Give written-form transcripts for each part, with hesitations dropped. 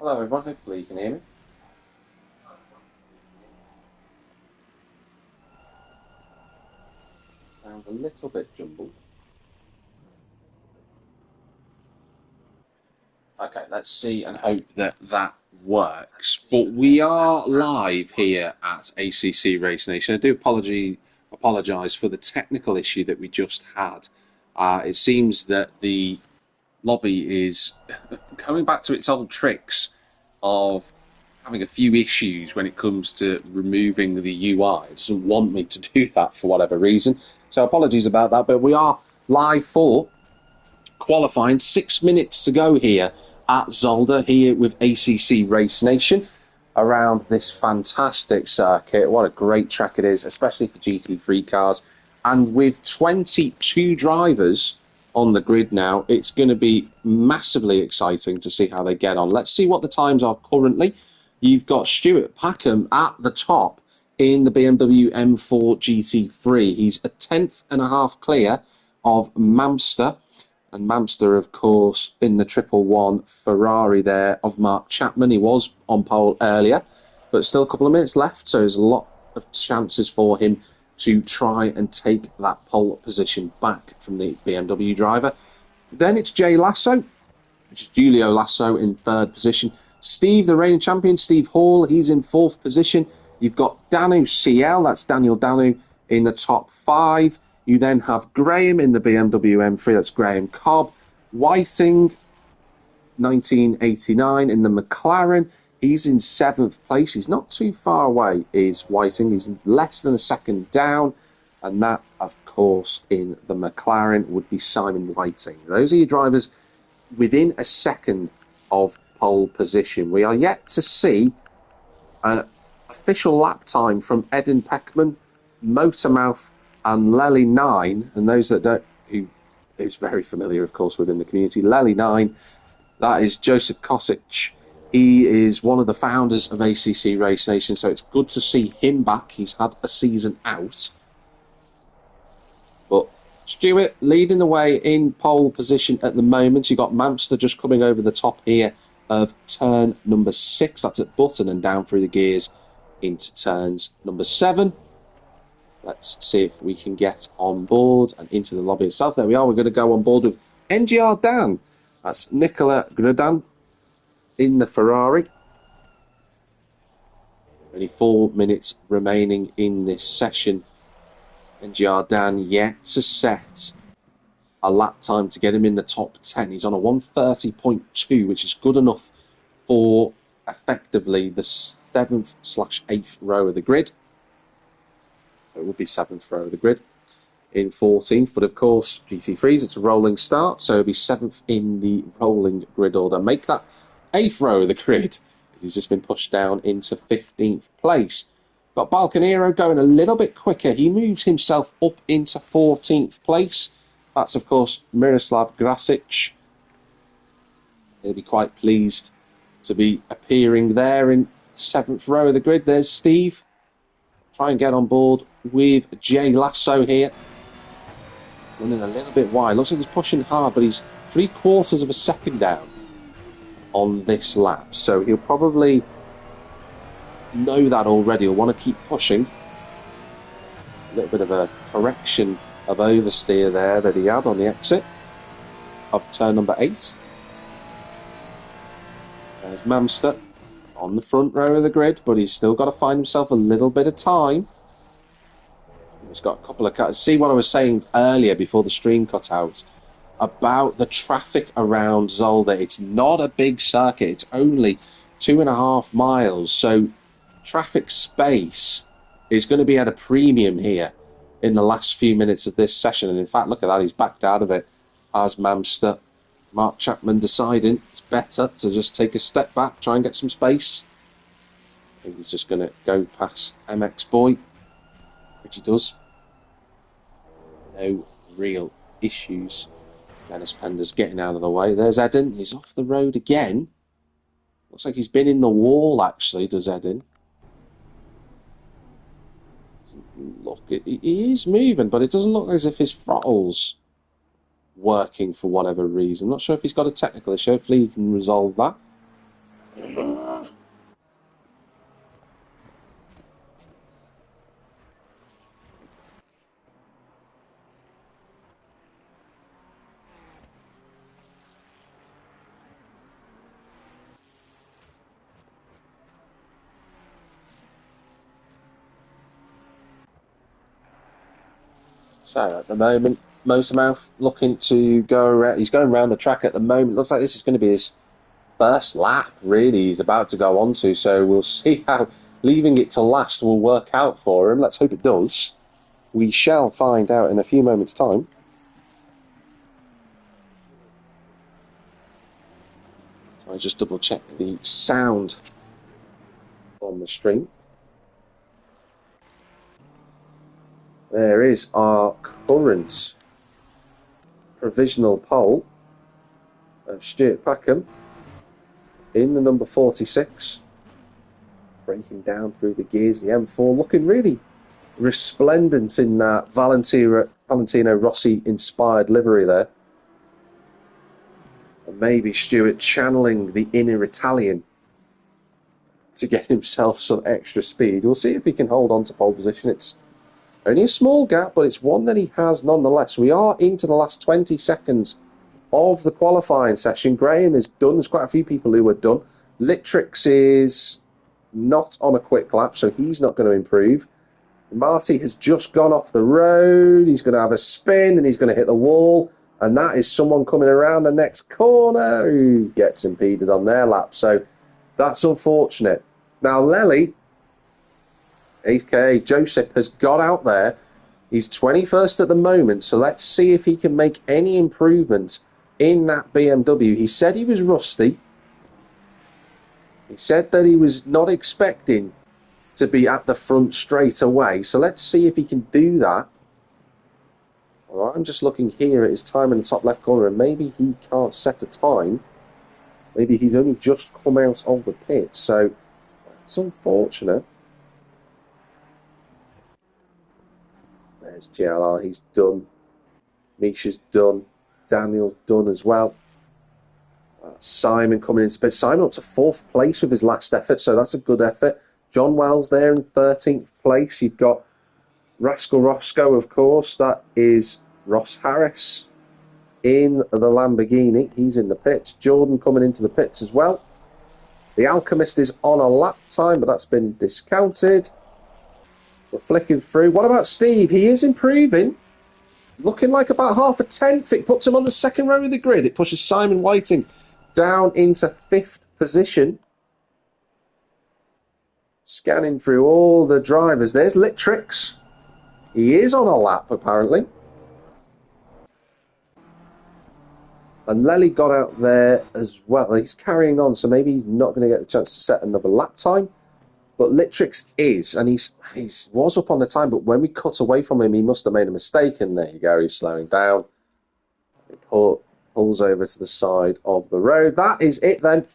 Hello everyone, hopefully you can hear me. Sounds a little bit jumbled. Okay, let's see and hope that that works. But we are live here at ACC Race Nation. I do apologise for the technical issue that we just had. It seems that the lobby is going back to its old tricks of having a few issues when it comes to removing the UI. It doesn't want me to do that for whatever reason. So apologies about that, but we are live for qualifying. 6 minutes to go here at Zolder, here with ACC Race Nation around this fantastic circuit. What a great track it is, especially for GT3 cars. And with 22 drivers on the grid now, it's going to be massively exciting to see how they get on. Let's see what the times are currently. You've got Stuart Packham at the top in the BMW M4 GT3. He's a tenth and a half clear of Mamster. And Mamster, of course, in the 111 Ferrari there of Mark Chapman. He was on pole earlier, but still a couple of minutes left, so there's a lot of chances for him to try and take that pole position back from the BMW driver. Then it's Jay Lasso, which is Julio Lasso in third position. Steve, the reigning champion, Steve Hall, he's in fourth position. You've got Danu CL, that's Daniel Danu, in the top five. You then have Graham in the BMW M3, that's Graham Cobb. Whiting, 1989, in the McLaren. He's in seventh place. He's not too far away, is Whiting. He's less than a second down. And that, of course, in the McLaren would be Simon Whiting. Those are your drivers within a second of pole position. We are yet to see an official lap time from Eden Peckman, Motormouth, and Lely 9, and those that don't, who's very familiar, of course, within the community. Lely 9, that is Joseph Kosic. He is one of the founders of ACC Race Nation, so it's good to see him back. He's had a season out. But Stuart leading the way in pole position at the moment. You've got Mamster just coming over the top here of turn number 6. That's at Button and down through the gears into turns number 7. Let's see if we can get on board and into the lobby itself. There we are. We're going to go on board with NGR Dan. That's Nicola Grudan in the Ferrari. Only 4 minutes remaining in this session. NGR Dan yet to set a lap time to get him in the top 10. He's on a 1:30.2, which is good enough for effectively the 7th/8th row of the grid. It would be 7th row of the grid in 14th, but of course GT3s, it's a rolling start, so it'll be 7th in the rolling grid order. Make that 8th row of the grid, because he's just been pushed down into 15th place. Got Balconero going a little bit quicker. He moves himself up into 14th place. That's of course Miroslav Grasic. He'll be quite pleased to be appearing there in 7th row of the grid. There's Steve. Try and get on board with Jay Lasso here. Running a little bit wide. Looks like he's pushing hard, but he's 3/4 of a second down on this lap. So he'll probably know that already. He'll want to keep pushing. A little bit of a correction of oversteer there that he had on the exit of turn number 8. There's Mamster on the front row of the grid, but he's still got to find himself a little bit of time. He's got a couple of cuts. See what I was saying earlier before the stream cut out about the traffic around Zolder. It's not a big circuit. It's only 2.5 miles. So traffic space is going to be at a premium here in the last few minutes of this session. And in fact, look at that. He's backed out of it as Mamster. Mark Chapman deciding it's better to just take a step back, try and get some space. I think he's just going to go past MX Boy, which he does. No real issues. Dennis Pender's getting out of the way. There's Eden. He's off the road again. Looks like he's been in the wall, actually, does Eden. Look, he is moving, but it doesn't look as if his throttle's working for whatever reason. I'm not sure if he's got a technical issue. Hopefully he can resolve that. So at the moment, Motormouth looking to go around. He's going around the track at the moment. Looks like this is going to be his first lap, really. He's about to go on to. So we'll see how leaving it to last will work out for him. Let's hope it does. We shall find out in a few moments' time. So I just double check the sound on the stream. There is our current provisional pole of Stuart Packham in the number 46, breaking down through the gears, the M4, looking really resplendent in that Valentino Rossi inspired livery there. And maybe Stuart channeling the inner Italian to get himself some extra speed. We'll see if he can hold on to pole position. It's only a small gap, but it's one that he has nonetheless. We are into the last 20 seconds of the qualifying session. Graham is done. There's quite a few people who are done. Littrix is not on a quick lap, so he's not going to improve. Marty has just gone off the road. He's going to have a spin, and he's going to hit the wall. And that is someone coming around the next corner who gets impeded on their lap. So that's unfortunate. Now, Lely, aka Joseph, has got out there. He's 21st at the moment, so let's see if he can make any improvement in that BMW. He said he was rusty. He said that he was not expecting to be at the front straight away, so let's see if he can do that. Well, I'm just looking here at his time in the top left corner, and maybe he can't set a time. Maybe he's only just come out of the pit, so it's unfortunate. There's GLR, he's done. Misha's done. Daniel's done as well. Simon coming into pit. Simon up to 4th place with his last effort, so that's a good effort. John Wells there in 13th place. You've got Rascal Roscoe, of course. That is Ross Harris in the Lamborghini. He's in the pits. Jordan coming into the pits as well. The Alchemist is on a lap time, but that's been discounted. We're flicking through. What about Steve? He is improving. Looking like about half a tenth. It puts him on the second row of the grid. It pushes Simon Whiting down into 5th position. Scanning through all the drivers. There's Littrix. He is on a lap, apparently. And Lely got out there as well. He's carrying on, so maybe he's not going to get the chance to set another lap time. But Littrix is, and he was up on the time, but when we cut away from him, he must have made a mistake. And there you go, he's slowing down. He pulls over to the side of the road. That is it then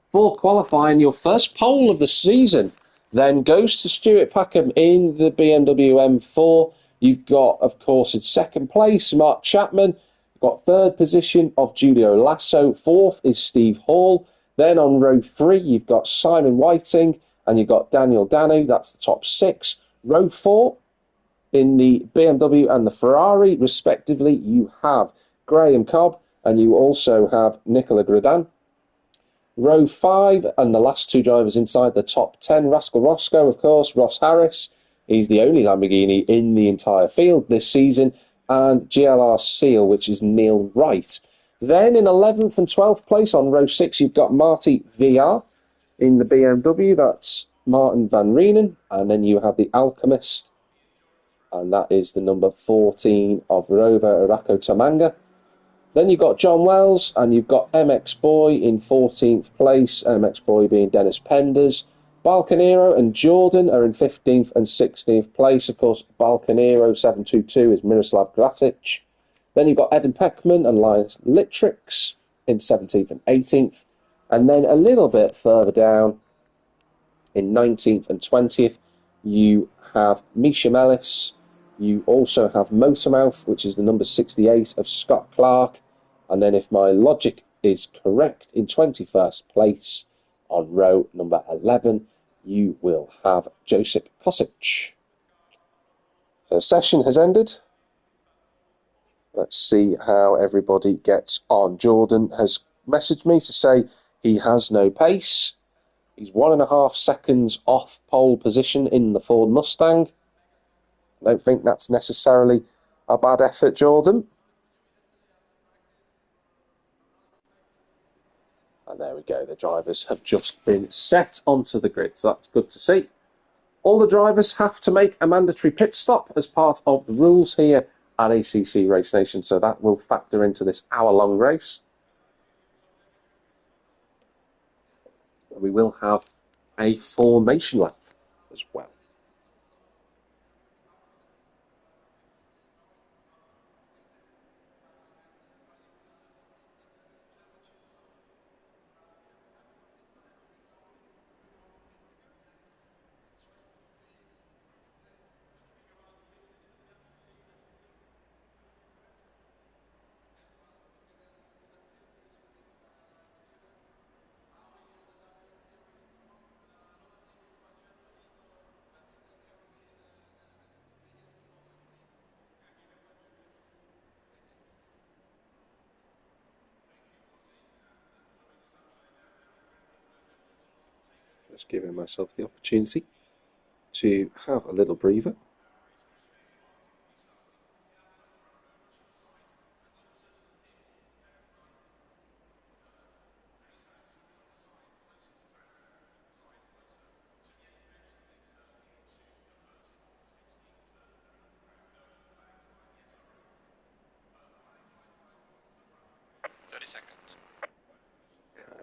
for qualifying. Your first pole of the season then goes to Stuart Packham in the BMW M4. You've got, of course, in 2nd place, Mark Chapman. You've got 3rd position of Julio Lasso. 4th is Steve Hall. Then on row 3, you've got Simon Whiting. And you've got Daniel Danu, that's the top 6. Row 4, in the BMW and the Ferrari, respectively, you have Graham Cobb, and you also have Nicola Gradan. Row 5, and the last 2 drivers inside the top 10, Rascal Roscoe, of course, Ross Harris. He's the only Lamborghini in the entire field this season, and GLR Seal, which is Neil Wright. Then in 11th and 12th place on row 6, you've got Marty VR. In the BMW, that's Martin Van Reenen. And then you have the Alchemist. And that is the number 14 of Rover Arako Tamanga. Then you've got John Wells. And you've got MX Boy in 14th place. MX Boy being Dennis Penders. Balconero and Jordan are in 15th and 16th place. Of course, Balconero 722 is Miroslav Gratic. Then you've got Eden Peckman and Linus Littrix in 17th and 18th. And then a little bit further down, in 19th and 20th, you have Misha Mellis. You also have Motormouth, which is the number 68 of Scott Clark. And then if my logic is correct, in 21st place on row number 11, you will have Josip Kosic. So the session has ended. Let's see how everybody gets on. Jordan has messaged me to say he has no pace. He's 1.5 seconds off pole position in the Ford Mustang. I don't think that's necessarily a bad effort, Jordan. And there we go. The drivers have just been set onto the grid, so that's good to see. All the drivers have to make a mandatory pit stop as part of the rules here at ACC Race Nation, so that will factor into this hour-long race. We will have a formation lap as well. Just giving myself the opportunity to have a little breather.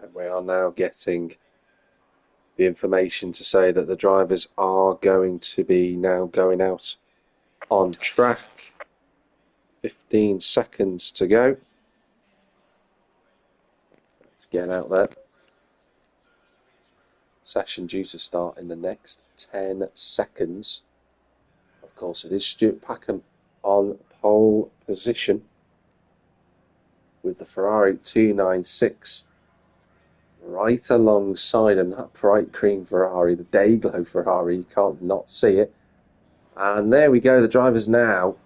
And we are now getting the information to say that the drivers are going to be now going out on track. 15 seconds to go. Let's get out there. Session due to start in the next 10 seconds. Of course, it is Stuart Packham on pole position with the Ferrari 296 right alongside him. That bright green Ferrari, the Dayglow Ferrari, you can't not see it. And there we go, the drivers now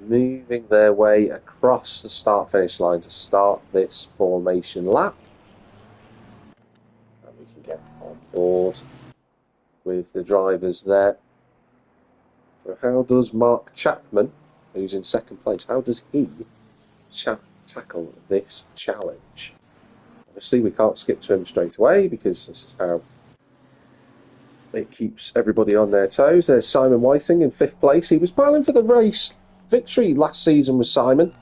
moving their way across the start-finish line to start this formation lap. And we can get on board with the drivers there. So how does Mark Chapman, who's in second place, how does he tackle this challenge? Obviously, we can't skip to him straight away because this is how it keeps everybody on their toes. There's Simon Whiting in 5th place. He was battling for the race victory last season with Simon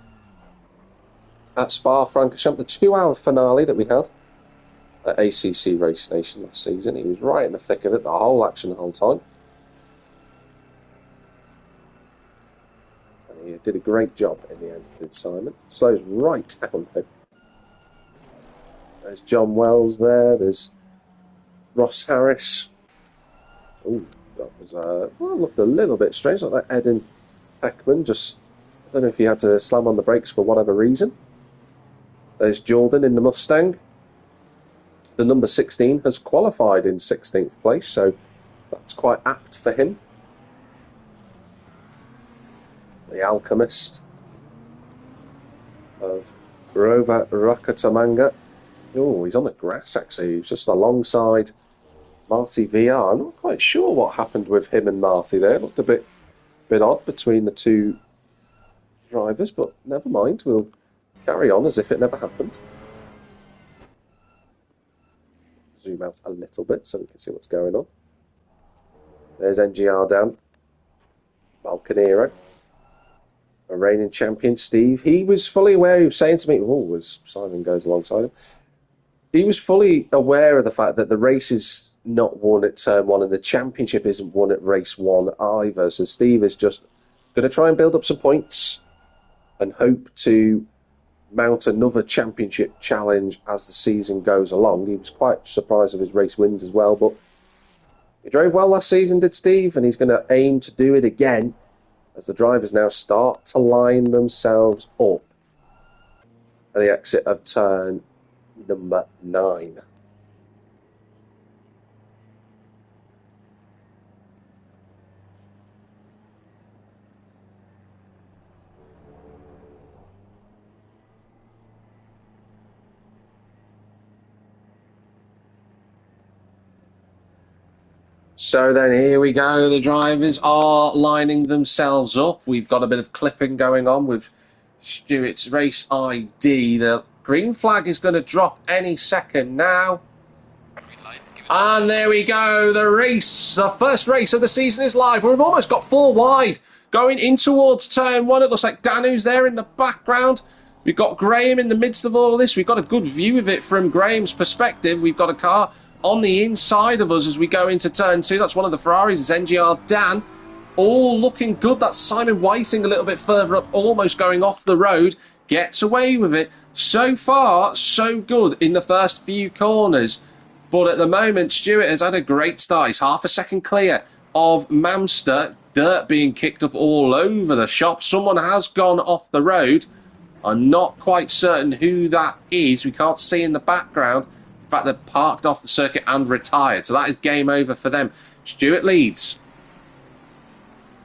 at Spa-Francorchamps, the 2-hour finale that we had at ACC Race Nation last season. He was right in the thick of it, the whole action the whole time. And he did a great job in the end, did Simon. Slows right down though. There's John Wells there. There's Ross Harris. Oh, that was well, looked a little bit strange, like that Eden Heckman. Just, I don't know if he had to slam on the brakes for whatever reason. There's Jordan in the Mustang. The number 16 has qualified in 16th place, so that's quite apt for him. The Alchemist of Rova Rakatamanga. Oh, he's on the grass actually. He's just alongside Marty VR. I'm not quite sure what happened with him and Marty there. It looked a bit odd between the two drivers, but never mind. We'll carry on as if it never happened. Zoom out a little bit so we can see what's going on. There's NGR down. Balcanero. A reigning champion, Steve. He was fully aware. He was saying to me, oh, as Simon goes alongside him, he was fully aware of the fact that the race is not won at turn 1 and the championship isn't won at race 1 either. So Steve is just going to try and build up some points and hope to mount another championship challenge as the season goes along. He was quite surprised of his race wins as well, but he drove well last season, did Steve, and he's going to aim to do it again as the drivers now start to line themselves up at the exit of turn number 9. So then here we go. The drivers are lining themselves up. We've got a bit of clipping going on with Stewart's race ID. The green flag is going to drop any second now. And there we go. The race, the first race of the season is live. We've almost got 4 wide going in towards turn 1. It looks like Danu's there in the background. We've got Graham in the midst of all of this. We've got a good view of it from Graham's perspective. We've got a car on the inside of us as we go into turn 2. That's one of the Ferraris. It's NGR Dan. All looking good. That's Simon Whiting a little bit further up, almost going off the road. Gets away with it. So far, so good in the first few corners. But at the moment, Stewart has had a great start. He's half a second clear of Mamster. Dirt being kicked up all over the shop. Someone has gone off the road. I'm not quite certain who that is. We can't see in the background. In fact, they've parked off the circuit and retired. So that is game over for them. Stewart leads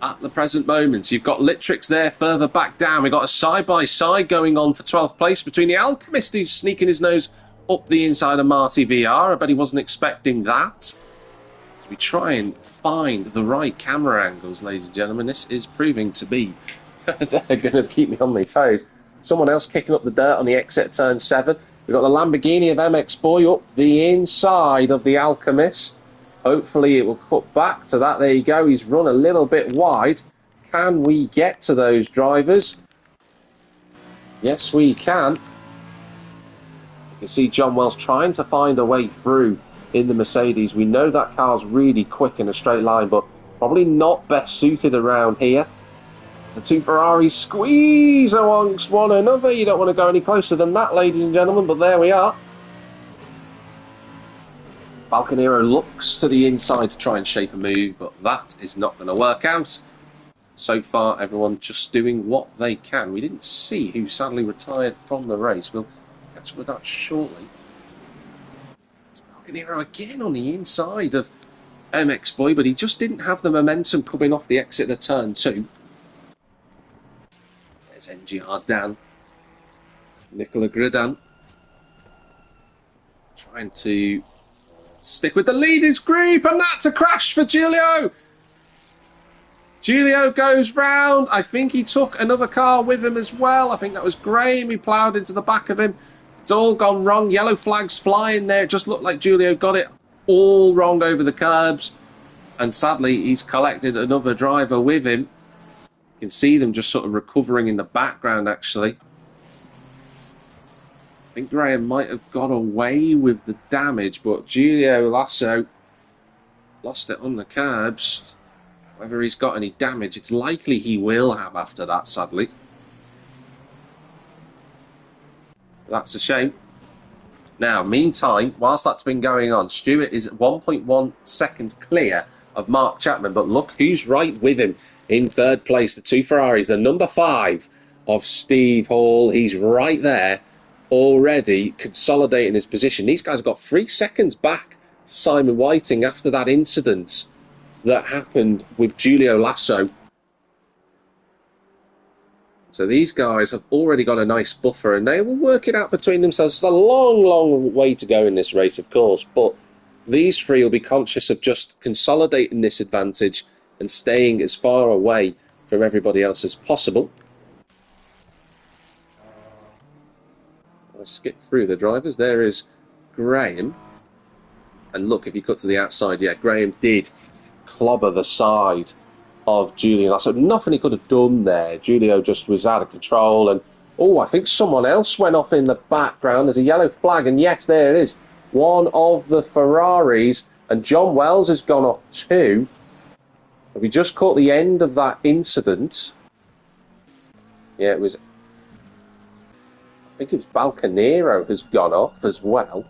at the present moment. You've got Littrix there further back down. We've got a side-by-side going on for 12th place between the Alchemist, who's sneaking his nose up the inside of Marty VR. I bet he wasn't expecting that. As we try and find the right camera angles, ladies and gentlemen, this is proving to be they're going to keep me on my toes. Someone else kicking up the dirt on the exit of turn 7. We've got the Lamborghini of MX Boy up the inside of the Alchemist. Hopefully it will cut back to that. There you go. He's run a little bit wide. Can we get to those drivers? Yes, we can. You can see John Wells trying to find a way through in the Mercedes. We know that car's really quick in a straight line, but probably not best suited around here. The 2 Ferraris squeeze amongst one another. You don't want to go any closer than that, ladies and gentlemen, but there we are. Balconero looks to the inside to try and shape a move, but that is not going to work out. So far, everyone just doing what they can. We didn't see who sadly retired from the race. We'll catch up with that shortly. It's Balconero again on the inside of MX Boy, but he just didn't have the momentum coming off the exit of turn 2. There's NGR Dan. Nicola Gridan. Trying to stick with the leaders group, and that's a crash for Giulio. Giulio goes round. I think he took another car with him as well. I think that was Graham. He ploughed into the back of him. It's all gone wrong. Yellow flags flying there. It just looked like Giulio got it all wrong over the curbs. And sadly, he's collected another driver with him. You can see them just sort of recovering in the background, actually. I think Graham might have got away with the damage, but Giulio Lasso lost it on the curbs. Whether he's got any damage, it's likely he will have after that, sadly. That's a shame. Now, meantime, whilst that's been going on, Stewart is 1.1 seconds clear of Mark Chapman, but look who's right with him in third place. The 2 Ferraris, the number 5 of Steve Hall. He's right there, already consolidating his position. These guys have got 3 seconds back to Simon Whiting after that incident that happened with Giulio Lasso. So these guys have already got a nice buffer, and they will work it out between themselves. It's a long, long way to go in this race, of course, but these 3 will be conscious of just consolidating this advantage and staying as far away from everybody else as possible. I'll skip through the drivers. There is Graham. And look, if you cut to the outside, yeah, Graham did clobber the side of Giulio Lasso. Nothing he could have done there. Giulio just was out of control. And, oh, I think someone else went off in the background. There's a yellow flag, and yes, there it is. One of the Ferraris, and John Wells has gone off too. We just caught the end of that incident. Yeah, it was... I think it was Balconero has gone off as well.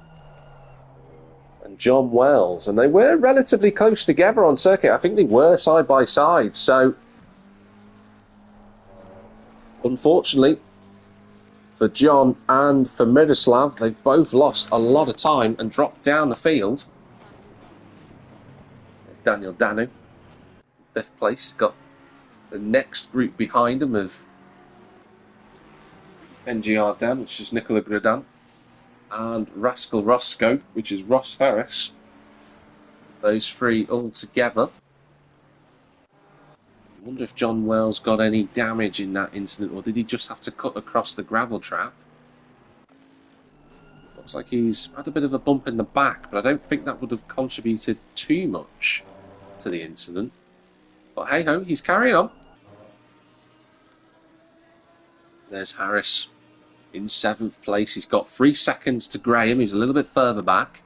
And John Wells. And they were relatively close together on circuit. I think they were side by side. So, unfortunately, for John and for Miroslav, they've both lost a lot of time and dropped down the field. There's Daniel Danu, 5th place. He's got the next group behind him of NGR Dan, which is Nicola Gridan, and Rascal Roscoe, which is Ross Ferris. Those three all together. I wonder if John Wells got any damage in that incident, or did he just have to cut across the gravel trap? Looks like he's had a bit of a bump in the back, but I don't think that would have contributed too much to the incident. But hey ho, he's carrying on. There's Harris in 7th place. He's got 3 seconds to Graham, who's a little bit further back.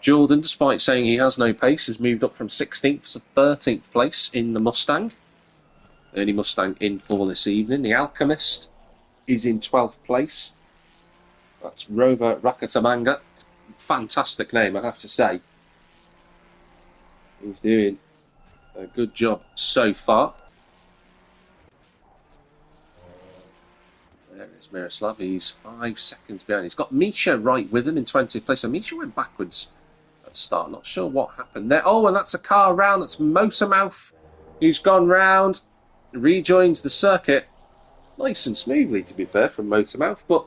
Jordan, despite saying he has no pace, has moved up from 16th to 13th place in the Mustang. Early Mustang in for this evening. The Alchemist is in 12th place. That's Rover Rakatamanga. Fantastic name, I have to say. He's doing a good job so far. There is Miroslav. He's 5 seconds behind. He's got Misha right with him in 20th place. So Misha went backwards at the start. Not sure what happened there. Oh, and that's a car round. That's Motormouth, who's gone round, rejoins the circuit. Nice and smoothly, to be fair, from Motormouth. But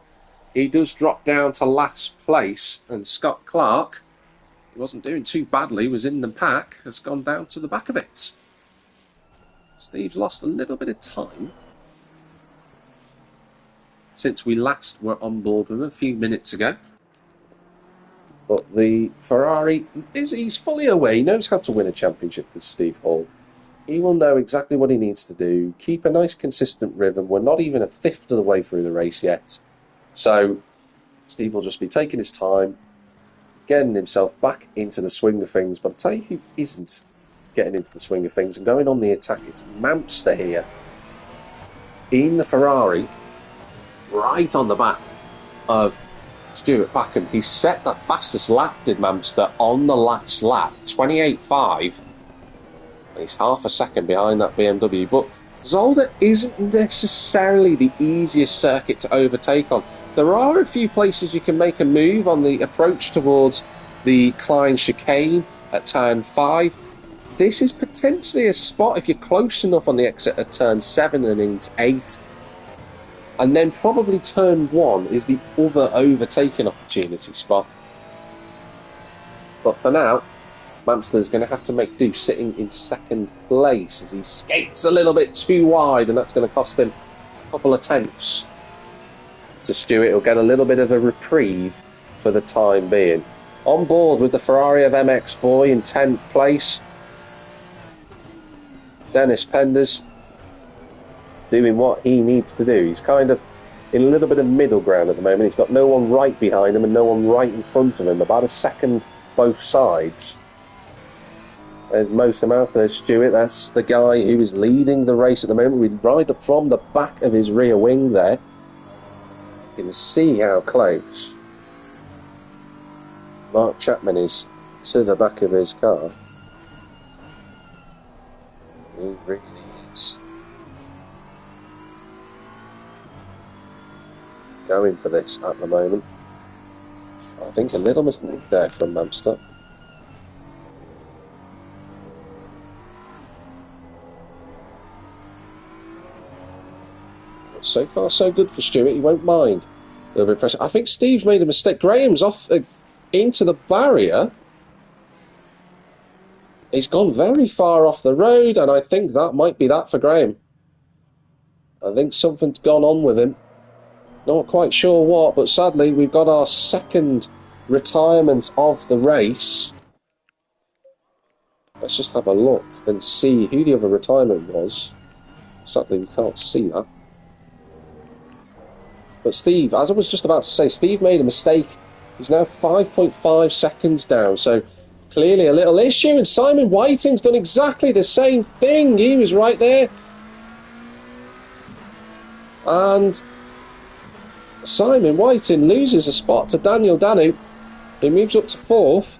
he does drop down to last place. And Scott Clark, he wasn't doing too badly, was in the pack, has gone down to the back of it. Steve's lost a little bit of time since we last were on board with him a few minutes ago. But the Ferrari, he's fully aware. He knows how to win a championship, this Steve Hall. He will know exactly what he needs to do. Keep a nice, consistent rhythm. We're not even a fifth of the way through the race yet. So Steve will just be taking his time, getting himself back into the swing of things. But I'll tell you who isn't getting into the swing of things and going on the attack. It's Mamster here in the Ferrari, right on the back of Stuart Packham. He set the fastest lap, did Mamster, on the last lap, 28.5. He's half a second behind that BMW. But Zolder isn't necessarily the easiest circuit to overtake on. There are a few places you can make a move on the approach towards the Klein chicane at turn 5. This is potentially a spot if you're close enough on the exit at turn 7 and into 8. And then probably turn 1 is the other overtaking opportunity spot. But for now, Mamster's going to have to make do sitting in 2nd place as he skates a little bit too wide, and that's going to cost him a couple of tenths. So Stewart will get a little bit of a reprieve for the time being. On board with the Ferrari of MX Boy in 10th place, Dennis Penders, doing what he needs to do. He's kind of in a little bit of middle ground at the moment. He's got no one right behind him and no one right in front of him. About a second both sides. There's Motormouth, there's Stewart. That's the guy who is leading the race at the moment. We ride up from the back of his rear wing there. You can see how close Mark Chapman is to the back of his car. He really is going for this at the moment. I think a little mistake there from Mamster. So far, so good for Stewart. He won't mind a little bit of pressure. I think Steve's made a mistake. Graham's off into the barrier. He's gone very far off the road, and I think that might be that for Graham. I think something's gone on with him. Not quite sure what, but sadly we've got our second retirement of the race. Let's just have a look and see who the other retirement was. Sadly we can't see that. But Steve, as I was just about to say, Steve made a mistake. He's now 5.5 seconds down, so clearly a little issue, and Simon Whiting's done exactly the same thing. He was right there. And Simon Whiting loses a spot to Daniel Danu. He moves up to 4th,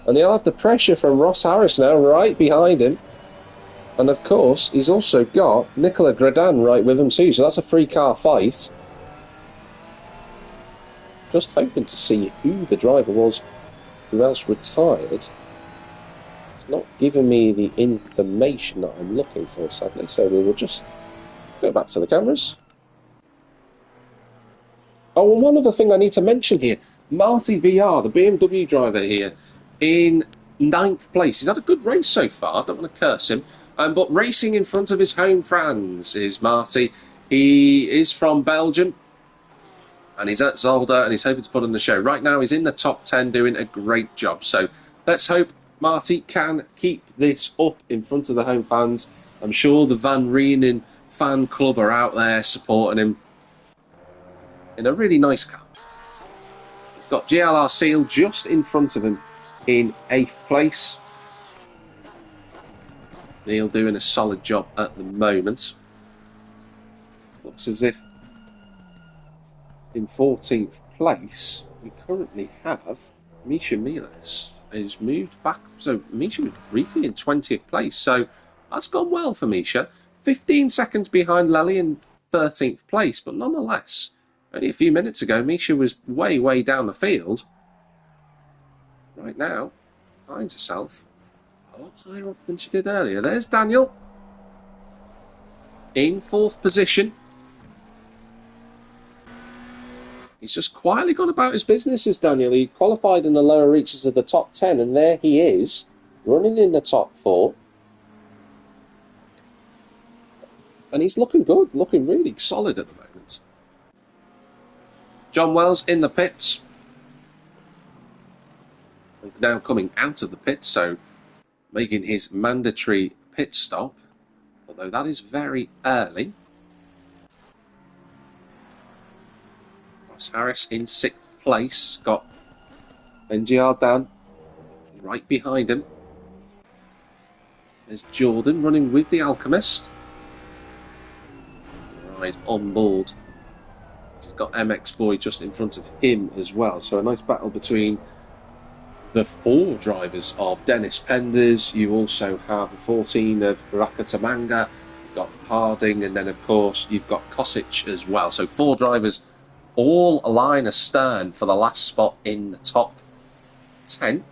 and he'll have the pressure from Ross Harris now right behind him. And of course, he's also got Nicola Gradan right with him too, so that's a 3-car fight. Just hoping to see who the driver was who else retired. It's not giving me the information that I'm looking for, sadly, so we will just go back to the cameras. Oh, and one other thing I need to mention here. Marty VR, the BMW driver here, in 9th place. He's had a good race so far, don't want to curse him. But racing in front of his home fans is Marty. He is from Belgium, and he's at Zolder, and he's hoping to put on the show. Right now, he's in the top 10, doing a great job. So let's hope Marty can keep this up in front of the home fans. I'm sure the Van Reenen fan club are out there supporting him in a really nice car. He's got GLR Seal just in front of him in 8th place. Neil doing a solid job at the moment. Looks as if in 14th place we currently have Misha Miles, who's moved back. So Misha was briefly in 20th place, so that's gone well for Misha. 15 seconds behind Lely in 13th place, but nonetheless, only a few minutes ago Misha was way down the field. Right now, finds herself a lot higher up than she did earlier. There's Daniel in 4th position. He's just quietly gone about his business, as Daniel. He qualified in the lower reaches of the top 10, and there he is, running in the top 4. And he's looking good, looking really solid at the moment. John Wells in the pits. Now coming out of the pits, so making his mandatory pit stop, although that is very early. Ross Harris in 6th place, got NGR Dan right behind him. There's Jordan running with the Alchemist. Right on board. He's got MX Boy just in front of him as well, so a nice battle between the 4 drivers of Dennis Penders. You also have 14 of Rakatamanga, you've got Harding, and then of course you've got Kosic as well. So 4 drivers all a line astern for the last spot in the top 10.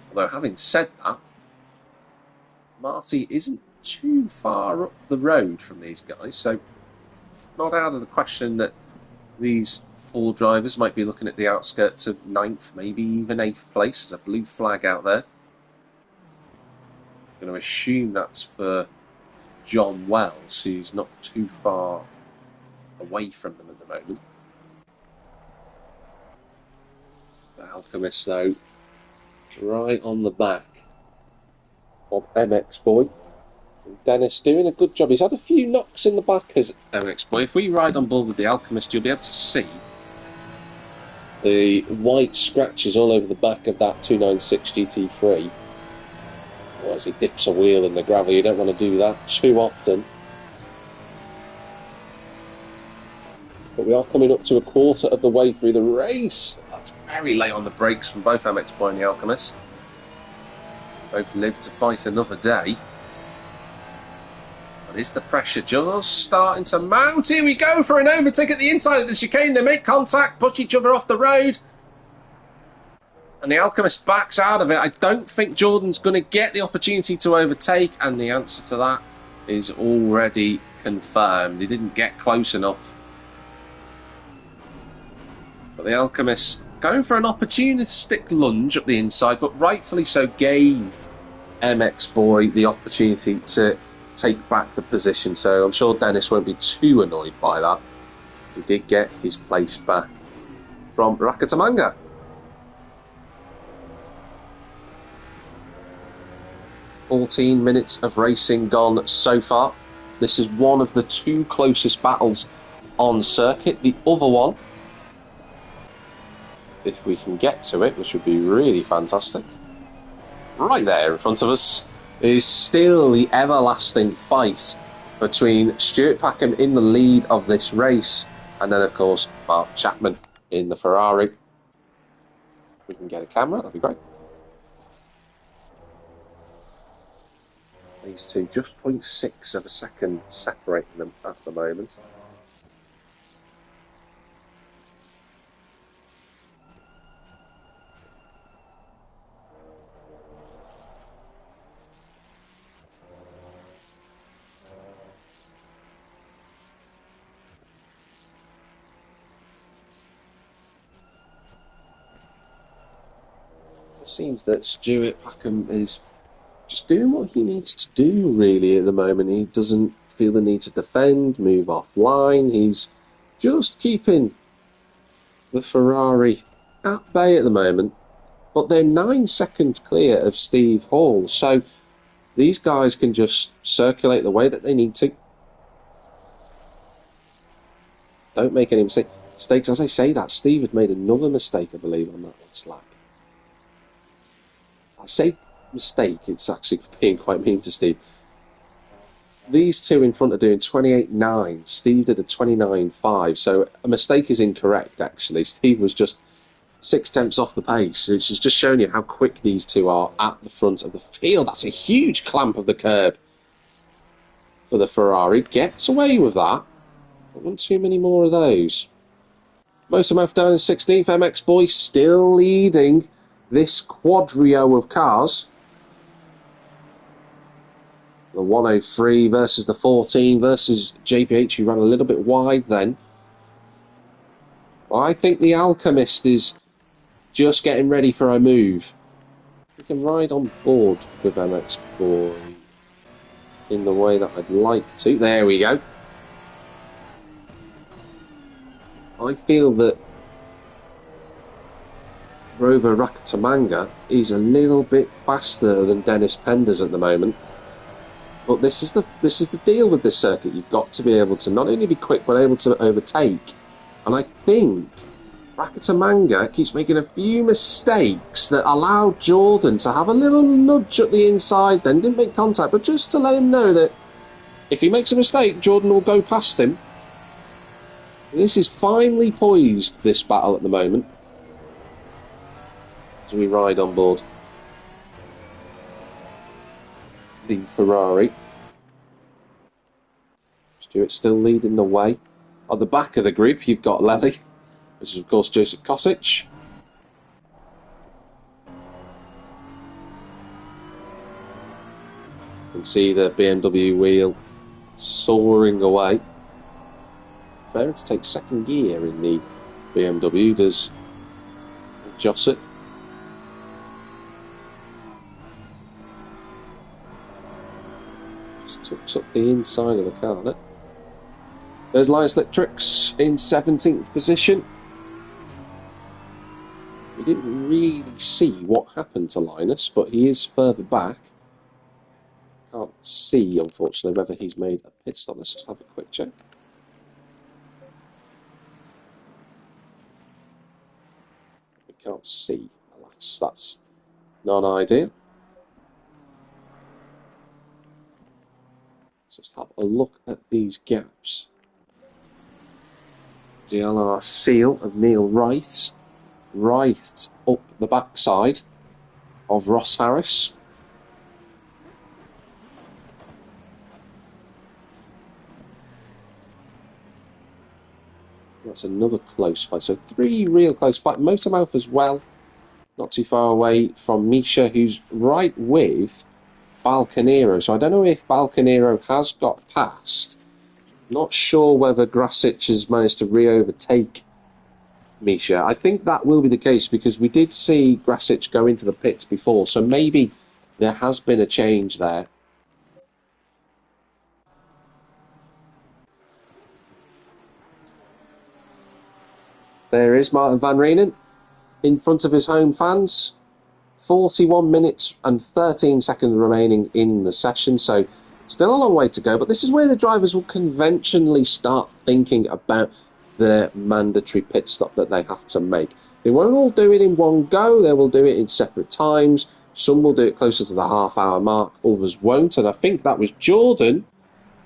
Although having said that, Marty isn't too far up the road from these guys, so not out of the question that these 4 drivers might be looking at the outskirts of 9th, maybe even 8th place. There's a blue flag out there. I'm going to assume that's for John Wells, who's not too far away from them at the moment. The Alchemist, though, right on the back of MX Boy. Dennis doing a good job. He's had a few knocks in the back as MX Boy. If we ride on board with the Alchemist, you'll be able to see the white scratches all over the back of that 296 GT3. Well, as he dips a wheel in the gravel, you don't want to do that too often. But we are coming up to a quarter of the way through the race. That's very late on the brakes from both MX Boy and the Alchemist. Both live to fight another day. But is the pressure just starting to mount? Here we go for an overtake at the inside of the chicane. They make contact, push each other off the road. And the Alchemist backs out of it. I don't think Jordan's going to get the opportunity to overtake. And the answer to that is already confirmed. He didn't get close enough. But the Alchemist going for an opportunistic lunge up the inside, but rightfully so gave MX Boy the opportunity to take back the position, so I'm sure Dennis won't be too annoyed by that. He did get his place back from Rakatamanga. "14 minutes of racing gone so far. This is one of the 2 closest battles on circuit. The other one, if we can get to it, which would be really fantastic, right there in front of us, is still the everlasting fight between Stuart Packham in the lead of this race, and then of course Mark Chapman in the Ferrari. If we can get a camera, that'd be great. These two, just 0.6 of a second separating them at the moment. It seems that Stuart Packham is just doing what he needs to do, really, at the moment. He doesn't feel the need to defend, move offline. He's just keeping the Ferrari at bay at the moment. But they're 9 seconds clear of Steve Hall, so these guys can just circulate the way that they need to. Don't make any mistakes. As I say that, Steve had made another mistake, I believe, on that last lap. I say mistake, it's actually being quite mean to Steve. These two in front are doing 28.9. Steve did a 29.5, so a mistake is incorrect, actually. Steve was just 6 tenths off the pace, which is just showing you how quick these two are at the front of the field. That's a huge clamp of the curb for the Ferrari. Gets away with that. Don't want too many more of those. Motormouth down in 16th. MX Boy still leading this quadrio of cars. The 103 versus the 14 versus JPH, who ran a little bit wide then. I think the Alchemist is just getting ready for a move. We can ride on board with MX Boy in the way that I'd like to. There we go. I feel that Rover Rakatamanga is a little bit faster than Dennis Penders at the moment. But this is the deal with this circuit. You've got to be able to not only be quick, but able to overtake. And I think Rakatamanga keeps making a few mistakes that allow Jordan to have a little nudge at the inside, then didn't make contact, but just to let him know that if he makes a mistake, Jordan will go past him. This is finely poised, this battle at the moment, as we ride on board the Ferrari. Stuart still leading the way. On the back of the group, you've got Lely, which is, of course, Joseph Kosic. You can see the BMW wheel soaring away. Fair to take second gear in the BMW, does Josset. Just tucks up the inside of the car there. There's Linus Littrix in 17th position. We didn't really see what happened to Linus, but he is further back. Can't see, unfortunately, whether he's made a pit stop. Let's just have a quick check. We can't see, alas. That's not ideal. Let's just have a look at these gaps. GLR seal of Neil Wright, right up the backside of Ross Harris. That's another close fight. So 3 real close fights. Motormouth as well, not too far away from Misha, who's right with Balconero. So I don't know if Balconero has got past. Not sure whether Grasic has managed to re-overtake Misha. I think that will be the case because we did see Grasic go into the pits before, so maybe there has been a change there. There is Martin van Reenen in front of his home fans. 41 minutes and 13 seconds remaining in the session, so still a long way to go, but this is where the drivers will conventionally start thinking about the mandatory pit stop that they have to make. They won't all do it in one go, they will do it in separate times. Some will do it closer to the half-hour mark, others won't, and I think that was Jordan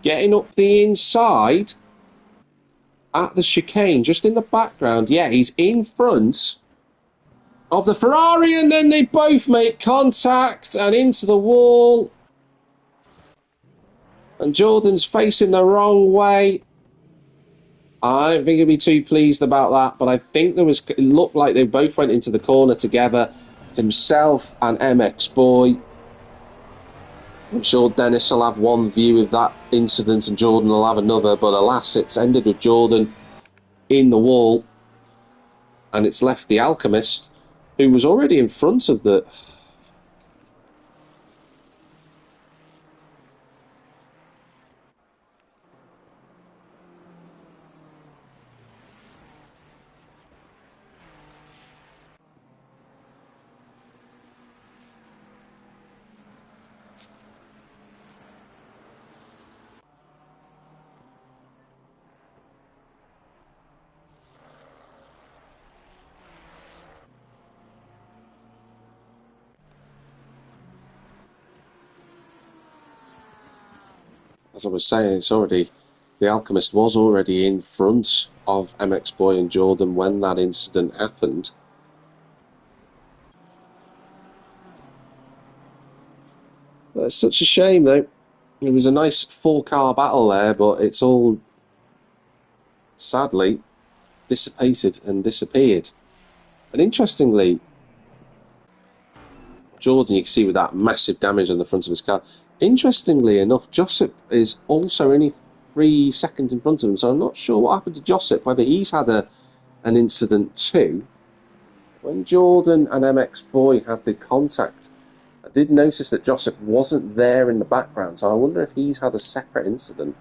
getting up the inside at the chicane, just in the background. Yeah, he's in front of the Ferrari, and then they both make contact and into the wall. And Jordan's facing the wrong way. I don't think he'll be too pleased about that, but I think it looked like they both went into the corner together, himself and MX Boy. I'm sure Dennis will have one view of that incident and Jordan will have another, but alas, it's ended with Jordan in the wall, and it's left the Alchemist who was already in front of the... As I was saying, it's already... The Alchemist was already in front of MX Boy and Jordan when that incident happened. It's such a shame, though. It was a nice four-car battle there, but it's all, sadly, dissipated and disappeared. And interestingly, Jordan, you can see with that massive damage on the front of his car. Interestingly enough, Josip is also only 3 seconds in front of him, so I'm not sure what happened to Josip, whether he's had an incident too. When Jordan and MX Boy had the contact, I did notice that Josip wasn't there in the background, so I wonder if he's had a separate incident.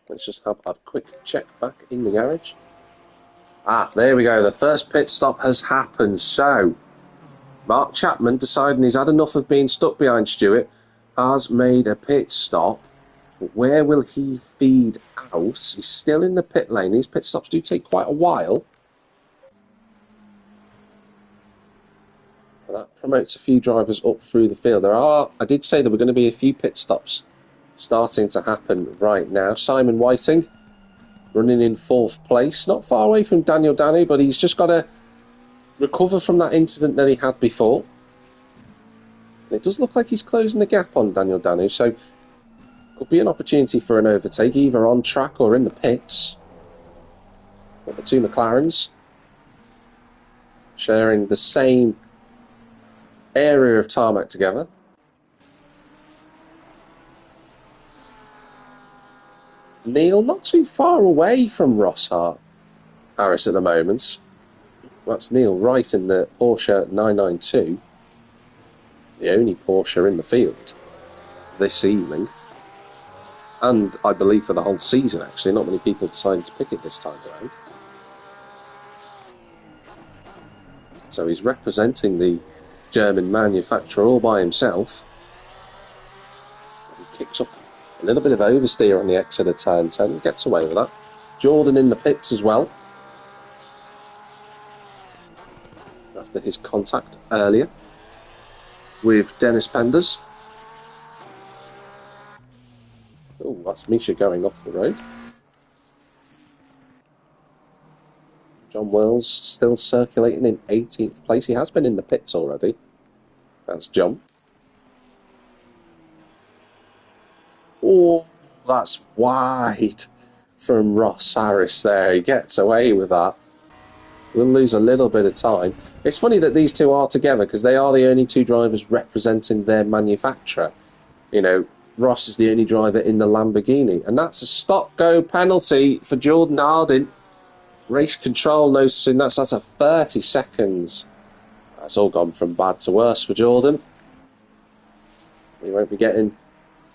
Let's just have a quick check back in the garage. Ah, there we go. The first pit stop has happened. So, Mark Chapman, deciding he's had enough of being stuck behind Stewart, has made a pit stop. But where will he feed out? He's still in the pit lane. These pit stops do take quite a while. But that promotes a few drivers up through the field. I did say there were going to be a few pit stops starting to happen right now. Simon Whiting running in 4th place. Not far away from Daniel Danu, but he's just got to recover from that incident that he had before. And it does look like he's closing the gap on Daniel Danu, so could be an opportunity for an overtake, either on track or in the pits. Got the two McLarens sharing the same area of tarmac together. Neil not too far away from Ross Harris at the moment. That's Neil right in the Porsche 992. The only Porsche in the field this evening. And I believe for the whole season, actually. Not many people decided to pick it this time around. So he's representing the German manufacturer all by himself. He kicks up a little bit of oversteer on the exit of turn 10. Gets away with that. Jordan in the pits as well. After his contact earlier with Dennis Penders. Oh, that's Misha going off the road. John Wells still circulating in 18th place. He has been in the pits already. That's John. Oh, that's wide from Ross Harris there. He gets away with that. We'll lose a little bit of time. It's funny that these two are together because they are the only two drivers representing their manufacturer. You know, Ross is the only driver in the Lamborghini. And that's a stop-go penalty for Jordan Harding. Race control noticing that's a 30 seconds. That's all gone from bad to worse for Jordan. He won't be getting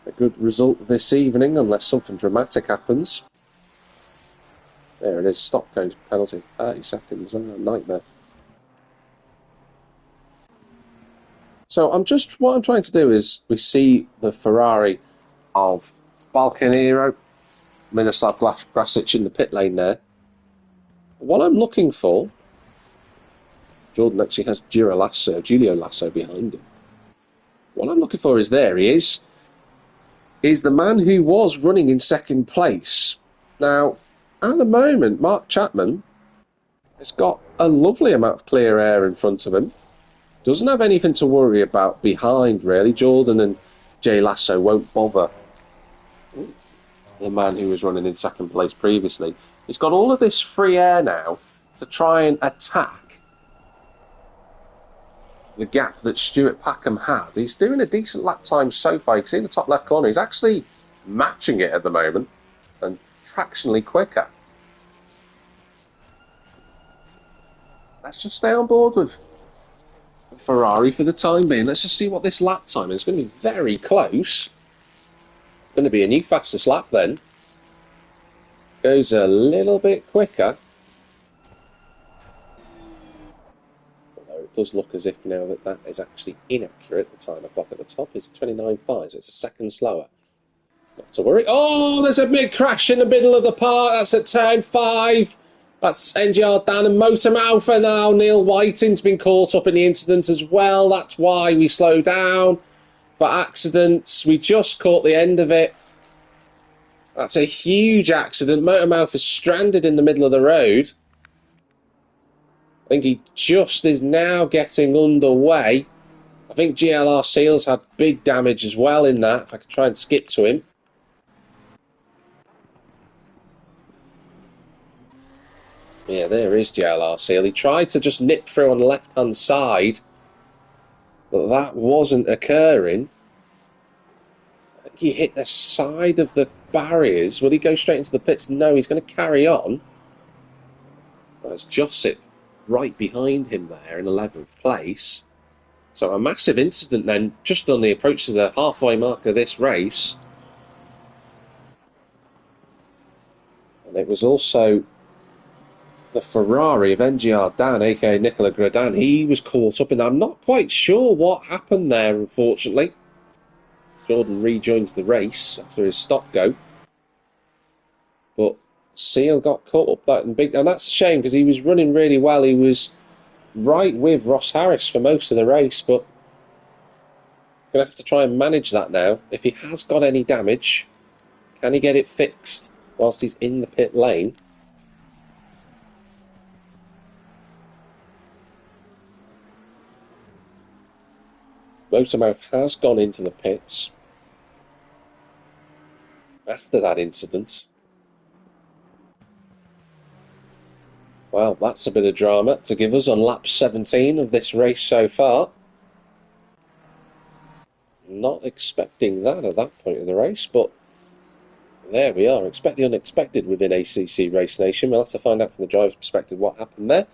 a good result this evening unless something dramatic happens. There it is, stop-go penalty, 30 seconds, oh, nightmare. So what I'm trying to do is, we see the Ferrari of Balcanero, Miroslav Grasic in the pit lane there. What I'm looking for, Jordan actually has Julio Lasso behind him. What I'm looking for is there he is the man who was running in 2nd place. Now, at the moment, Mark Chapman has got a lovely amount of clear air in front of him. Doesn't have anything to worry about behind, really. Jordan and Jay Lasso won't bother the man who was running in 2nd place previously. He's got all of this free air now to try and attack the gap that Stuart Packham had. He's doing a decent lap time so far. You can see in the top left corner, he's actually matching it at the moment and fractionally quicker. Let's just stay on board with Ferrari for the time being. Let's just see what this lap time is. It's going to be very close. It's going to be a new fastest lap then. Goes a little bit quicker. Although it does look as if now that is actually inaccurate. The time clock at the top is 29.5, so it's a second slower. Not to worry. Oh, there's a big crash in the middle of the park. That's at turn 5. That's NGR Dan and Motormouth, and now Neil Whiting's been caught up in the incident as well. That's why we slow down for accidents. We just caught the end of it. That's a huge accident. Motormouth is stranded in the middle of the road. I think he just is now getting underway. I think GLR Seals had big damage as well in that, if I could try and skip to him. Yeah, there is GLR Seal. He tried to just nip through on the left-hand side, but that wasn't occurring. I think he hit the side of the barriers. Will he go straight into the pits? No, he's going to carry on. There's Josip right behind him there in 11th place. So a massive incident then, just on the approach to the halfway mark of this race. And it was also the Ferrari of NGR Dan, aka Nicola Gradan. He was caught up in that. I'm not quite sure what happened there, unfortunately. Jordan rejoins the race after his stop-go. But Seal got caught up that and that's a shame because he was running really well. He was right with Ross Harris for most of the race, but going to have to try and manage that now. If he has got any damage, can he get it fixed whilst he's in the pit lane? Motormouth has gone into the pits after that incident. Well, that's a bit of drama to give us on lap 17 of this race so far. Not expecting that at that point of the race, but there we are. Expect the unexpected within ACC Race Nation. We'll have to find out from the driver's perspective what happened there.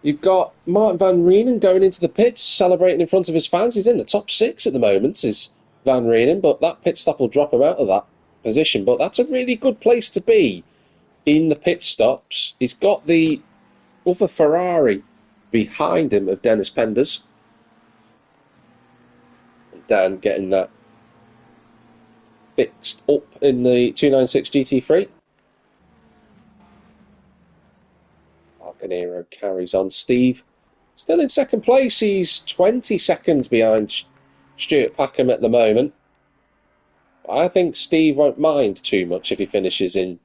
You've got Martin Van Reenen going into the pits, celebrating in front of his fans. He's in the top 6 at the moment, is Van Reenen, but that pit stop will drop him out of that position. But that's a really good place to be in the pit stops. He's got the other Ferrari behind him of Dennis Penders. And Dan getting that fixed up in the 296 GT3. Arcanero carries on. Steve still in second place. He's 20 seconds behind Stuart Packham at the moment. I think Steve won't mind too much if he finishes in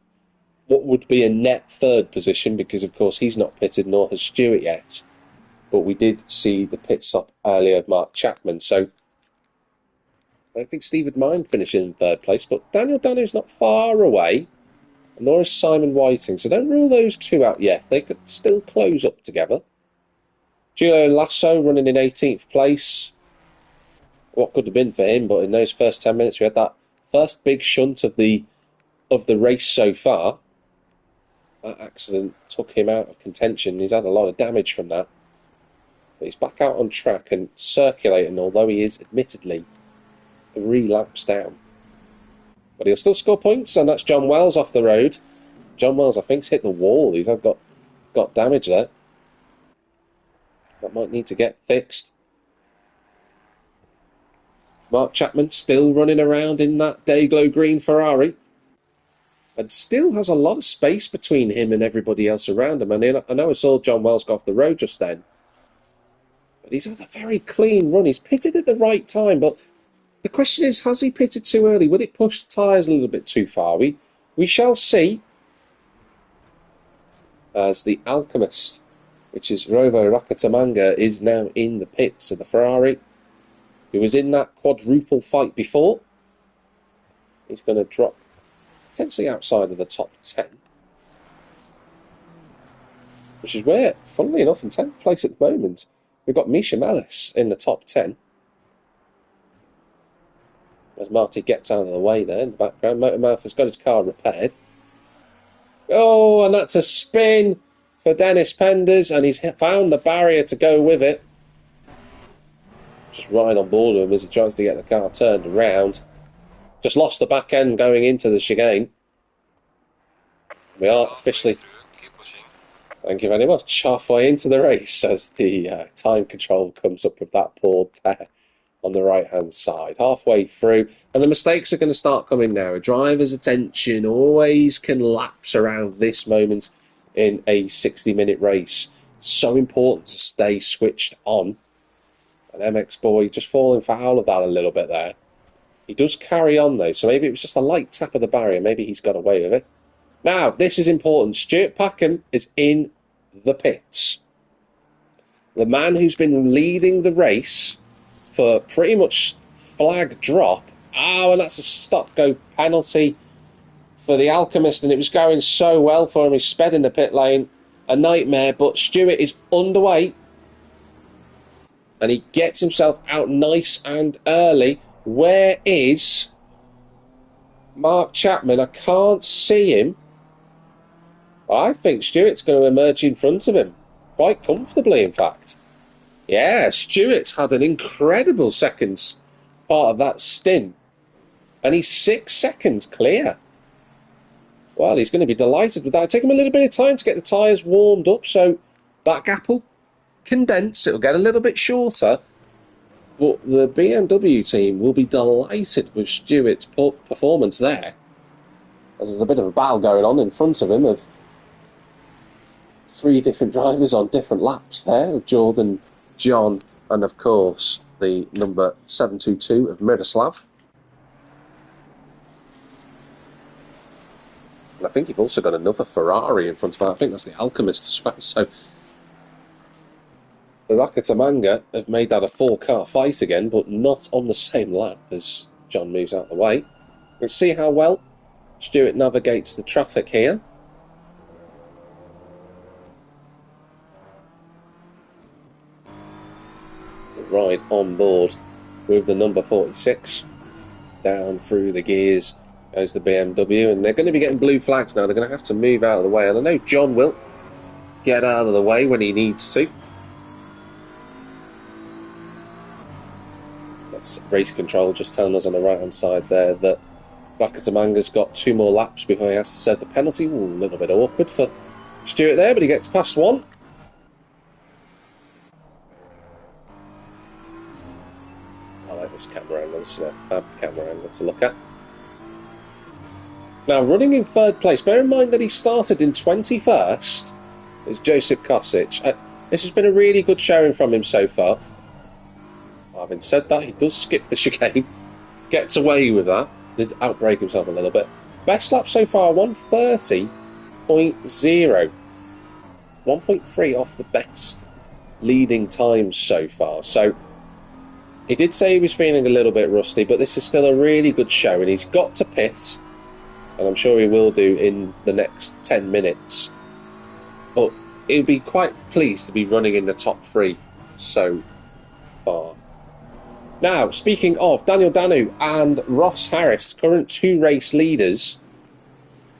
what would be a net third position, because of course he's not pitted, nor has Stuart yet. But we did see the pit stop earlier of Mark Chapman, so I don't think Steve would mind finishing in third place. But Daniel Danu's not far away, nor is Simon Whiting, so don't rule those two out yet. They could still close up together. Giulio Lasso running in 18th place. What could have been for him, but in those first 10 minutes we had that first big shunt of the race so far. That accident took him out of contention. He's had a lot of damage from that. But he's back out on track and circulating, although he is admittedly 3 laps down. But he'll still score points, and that's John Wells off the road. John Wells, I think, has hit the wall. He's got damage there. That might need to get fixed. Mark Chapman still running around in that Dayglow green Ferrari. And still has a lot of space between him and everybody else around him. And I know I saw John Wells go off the road just then. But he's had a very clean run. He's pitted at the right time, but the question is, has he pitted too early? Will it push the tyres a little bit too far? We shall see. As the Alchemist, which is Rovo Rakatamanga, is now in the pits of the Ferrari. He was in that quadruple fight before. He's going to drop potentially outside of the top 10. Which is where, funnily enough, in 10th place at the moment, we've got Misha Mellis in the top 10. As Marty gets out of the way there in the background, Motormouth has got his car repaired. Oh, and that's a spin for Dennis Penders, and he's found the barrier to go with it. Just right on board with him as he tries to get the car turned around. Just lost the back end going into the chicane. We are officially, thank you very much, halfway into the race as the time control comes up with that board there on the right hand side, halfway through, and the mistakes are going to start coming now. A driver's attention always can lapse around this moment in a 60-minute race. It's so important to stay switched on. And MX Boy just falling foul of that a little bit there. He does carry on though, so maybe it was just a light tap of the barrier. Maybe he's got away with it. Now, this is important. Stuart Packham is in the pits. The man who's been leading the race for pretty much flag drop. Oh, and that's a stop-go penalty for the Alchemist, and it was going so well for him. He sped in the pit lane. A nightmare, but Stuart is underway. And he gets himself out nice and early. Where is Mark Chapman? I can't see him. I think Stuart's going to emerge in front of him. Quite comfortably, in fact. Yeah, Stuart's had an incredible seconds part of that stint. And he's 6 seconds clear. Well, he's going to be delighted with that. It'll take him a little bit of time to get the tyres warmed up, so that gap will condense. It'll get a little bit shorter. But the BMW team will be delighted with Stuart's performance there. There's a bit of a battle going on in front of him of 3 different drivers on different laps there, of Jordan, John, and of course the number 722 of Miroslav. And I think you've also got another Ferrari in front of him. I think that's the Alchemist as well. So the Rakatamanga have made that a 4-car fight again, but not on the same lap as John moves out of the way. Let's see how well Stuart navigates the traffic here. Ride on board with the number 46. Down through the gears goes the BMW, and they're going to be getting blue flags now. They're going to have to move out of the way, and I know John will get out of the way when he needs to. That's race control just telling us on the right hand side there that Rakatamanga's got 2 more laps before he has to set the penalty. Ooh, a little bit awkward for Stuart there, but he gets past one. I like this camera angle. This is a fab camera angle to look at. Now, running in 3rd place, bear in mind that he started in 21st, is Joseph Kosic. This has been a really good showing from him so far. Having said that, he does skip the chicane, gets away with that, did outbrake himself a little bit. Best lap so far, 130.0. 1.3 off the best leading times so far. So he did say he was feeling a little bit rusty, but this is still a really good show, and he's got to pit, and I'm sure he will do in the next 10 minutes. But he'll be quite pleased to be running in the top 3 so far. Now, speaking of, Daniel Danu and Ross Harris, current 2 race leaders,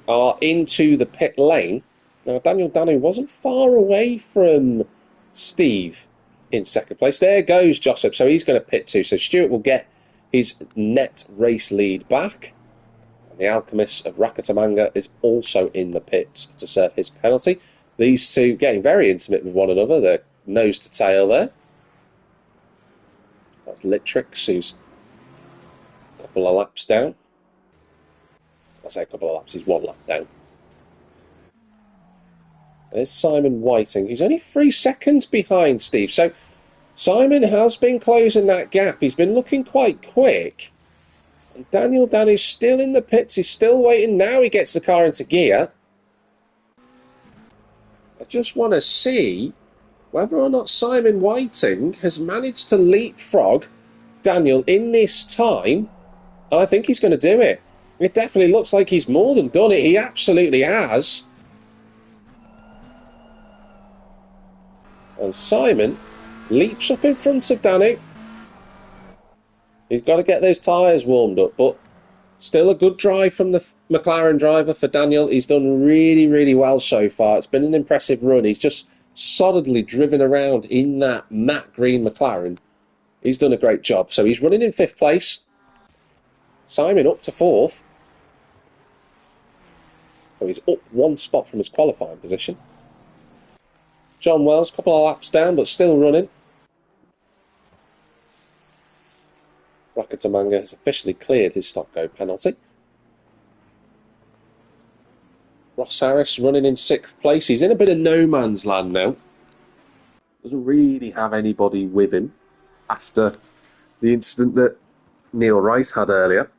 are into the pit lane. Now, Daniel Danu wasn't far away from Steve in 2nd place. There goes Joseph, so he's going to pit too. So Stuart will get his net race lead back. And the Alchemist of Rakatamanga is also in the pits to serve his penalty. These two getting very intimate with one another. They're nose to tail there. That's Litrix, who's a couple of laps down. I say a couple of laps, he's 1 lap down. There's Simon Whiting, who's only 3 seconds behind Steve. So Simon has been closing that gap. He's been looking quite quick. And Daniel Danu's still in the pits. He's still waiting. Now he gets the car into gear. I just want to see whether or not Simon Whiting has managed to leapfrog Daniel in this time. And I think he's going to do it. It definitely looks like he's more than done it. He absolutely has. And Simon leaps up in front of Danu. He's got to get those tyres warmed up, but still a good drive from the McLaren driver for Daniel. He's done really, really well so far. It's been an impressive run. He's just solidly driven around in that matte green McLaren. He's done a great job. So he's running in 5th place. Simon up to 4th. So he's up 1 spot from his qualifying position. John Wells, a couple of laps down, but still running. Rakatamanga has officially cleared his stop-go penalty. Ross Harris running in 6th place. He's in a bit of no man's land now. Doesn't really have anybody with him after the incident that Neil Wright had earlier.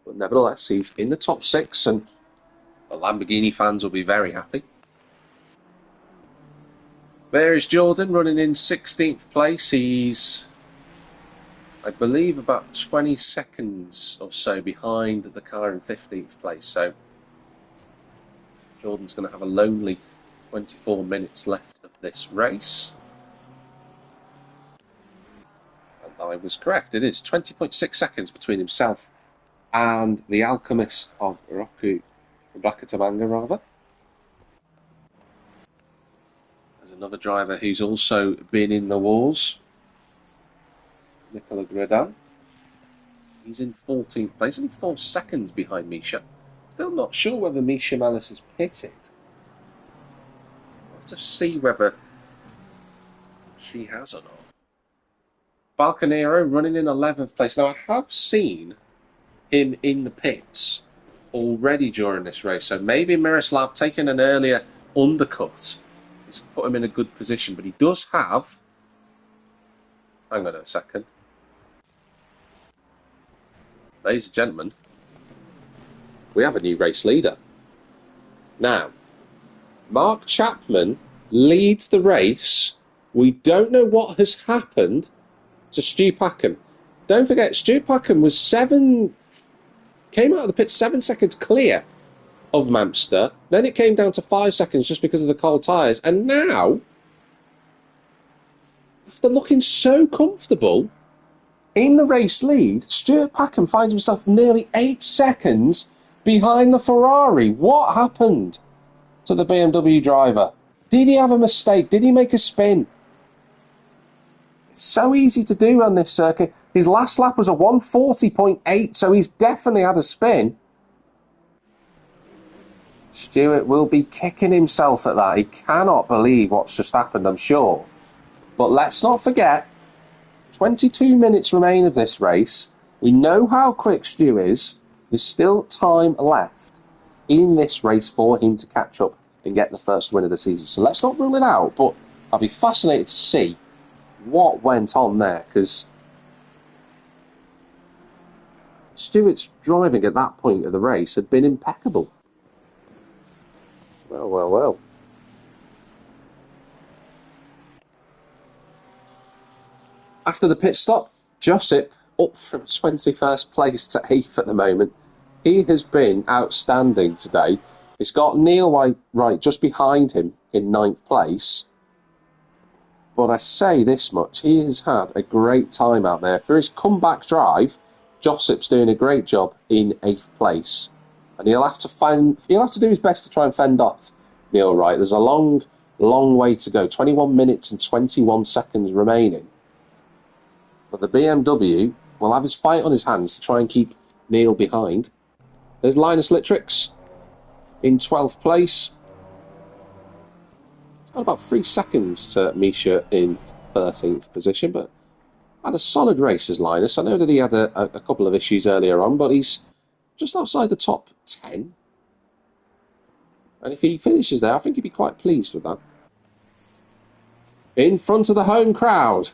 But nevertheless, he's in the top 6 and the Lamborghini fans will be very happy. There is Jordan running in 16th place. He's, I believe, about 20 seconds or so behind the car in 15th place. So Jordan's going to have a lonely 24 minutes left of this race. And I was correct. It is 20.6 seconds between himself and the Alchemist of Rakatamanga, rather. Another driver who's also been in the wars, Nicola Gredin. He's in 14th place, only 4 seconds behind Misha. Still not sure whether Misha Malice has pitted. We'll have to see whether she has or not. Balcanero running in 11th place. Now, I have seen him in the pits already during this race, so maybe Miroslav taking an earlier undercut put him in a good position, but he does have, hang on a second, ladies and gentlemen, we have a new race leader. Now, Mark Chapman leads the race. We don't know what has happened to Stu Packham. Don't forget, Stu Packham was came out of the pit 7 seconds clear of Mamster. Then it came down to 5 seconds just because of the cold tyres. And now, after looking so comfortable in the race lead, Stuart Packham finds himself nearly 8 seconds behind the Ferrari. What happened to the BMW driver? Did he have a mistake? Did he make a spin? It's so easy to do on this circuit. His last lap was a 140.8, so he's definitely had a spin. Stewart will be kicking himself at that. He cannot believe what's just happened, I'm sure. But let's not forget, 22 minutes remain of this race. We know how quick Stu is. There's still time left in this race for him to catch up and get the first win of the season. So let's not rule it out, but I'll be fascinated to see what went on there, because Stewart's driving at that point of the race had been impeccable. Well, well, well. After the pit stop, Josip up from 21st place to 8th at the moment. He has been outstanding today. It's got Neil Wright just behind him in 9th place. But I say this much, he has had a great time out there. For his comeback drive, Josip's doing a great job in 8th place. And he'll have to do his best to try and fend off Neil Wright. There's a long, long way to go. 21 minutes and 21 seconds remaining. But the BMW will have his fight on his hands to try and keep Neil behind. There's Linus Littrix in 12th place. It's got about 3 seconds to Misha in 13th position, but had a solid race as Linus. I know that he had a couple of issues earlier on, but he's just outside the top 10. And if he finishes there, I think he'd be quite pleased with that. In front of the home crowd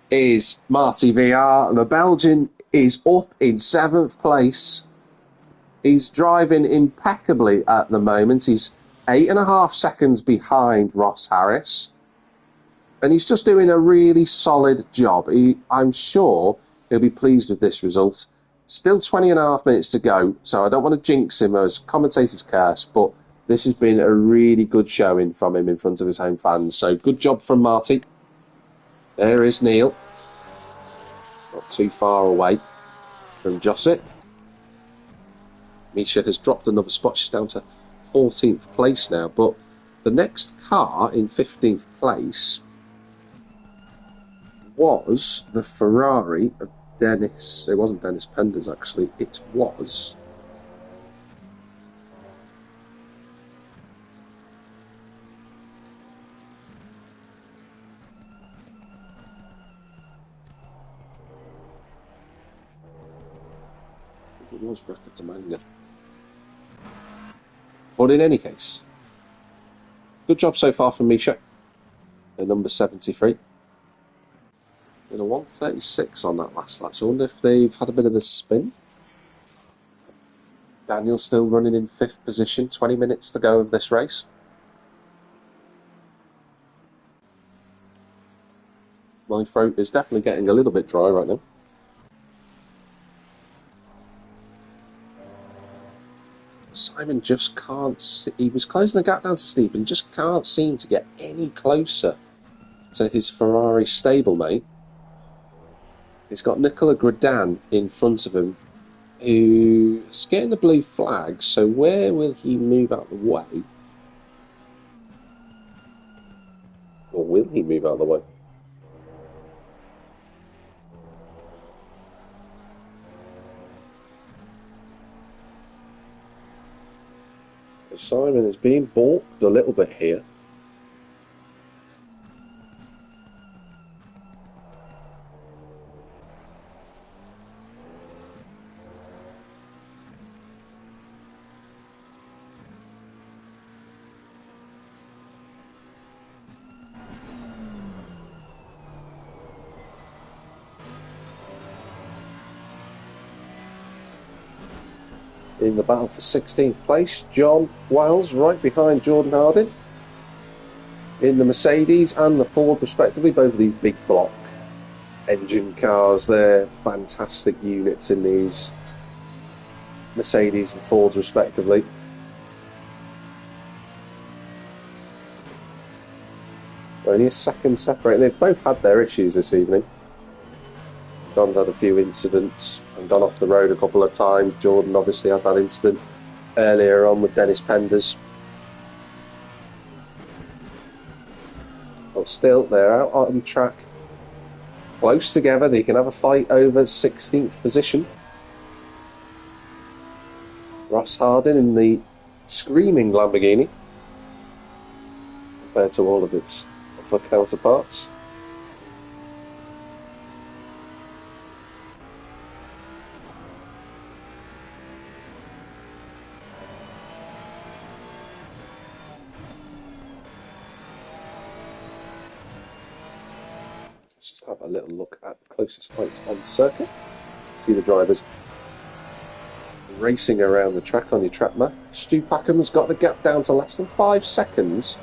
is Marty VR. The Belgian is up in 7th place. He's driving impeccably at the moment. He's 8.5 seconds behind Ross Harris. And he's just doing a really solid job. I'm sure he'll be pleased with this result. Still 20.5 minutes to go, so I don't want to jinx him as commentators curse, but this has been a really good showing from him in front of his home fans. So good job from Marty. There is Neil. Not too far away from Josip. Misha has dropped another spot. She's down to 14th place now. But the next car in 15th place was the Ferrari of Dennis. It wasn't Dennis Penders, actually. It was... it was Bracket Manga. But in any case, good job so far from Misha. The number 73. In a 136 on that last lap. So I wonder if they've had a bit of a spin. Daniel's still running in 5th position. 20 minutes to go of this race. My throat is definitely getting a little bit dry right now. Simon just can't see. He was closing the gap down to Steve and just can't seem to get any closer to his Ferrari stablemate. He's got Nicola Gradan in front of him, who's getting the blue flag, so where will he move out of the way? Or will he move out of the way? Simon is being balked a little bit here. In the battle for 16th place, John Wiles right behind Jordan Harding in the Mercedes and the Ford respectively, both of these big block engine cars. They're fantastic units in these Mercedes and Fords respectively. Only a second separating. They've both had their issues this evening. John's had a few incidents and gone off the road a couple of times. Jordan obviously had that incident earlier on with Dennis Penders. But still, they're out on track, close together. They can have a fight over 16th position. Ross Harding in the screaming Lamborghini compared to all of its other counterparts. Let's just have a little look at the closest fights on circuit. See the drivers racing around the track on your track map. Stu Packham's got the gap down to less than 5 seconds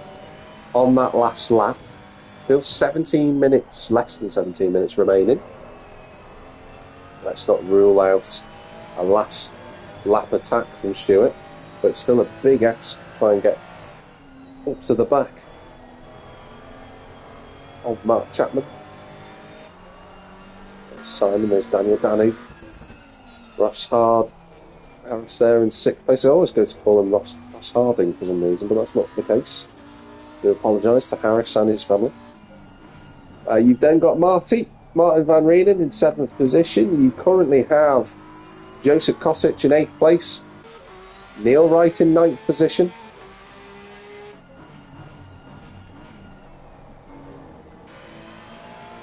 on that last lap. Still 17 minutes, less than 17 minutes remaining. Let's not rule out a last lap attack from Stewart, but it's still a big ask to try and get up to the back of Mark Chapman. There's Simon, there's Daniel Danu, Ross Harris there in 6th place. I always go to call him Ross Harding for some reason, but that's not the case. I do apologise to Harris and his family. You've then got Martin Van Rienen in 7th position. You currently have Joseph Kosic in 8th place, Neil Wright in 9th position.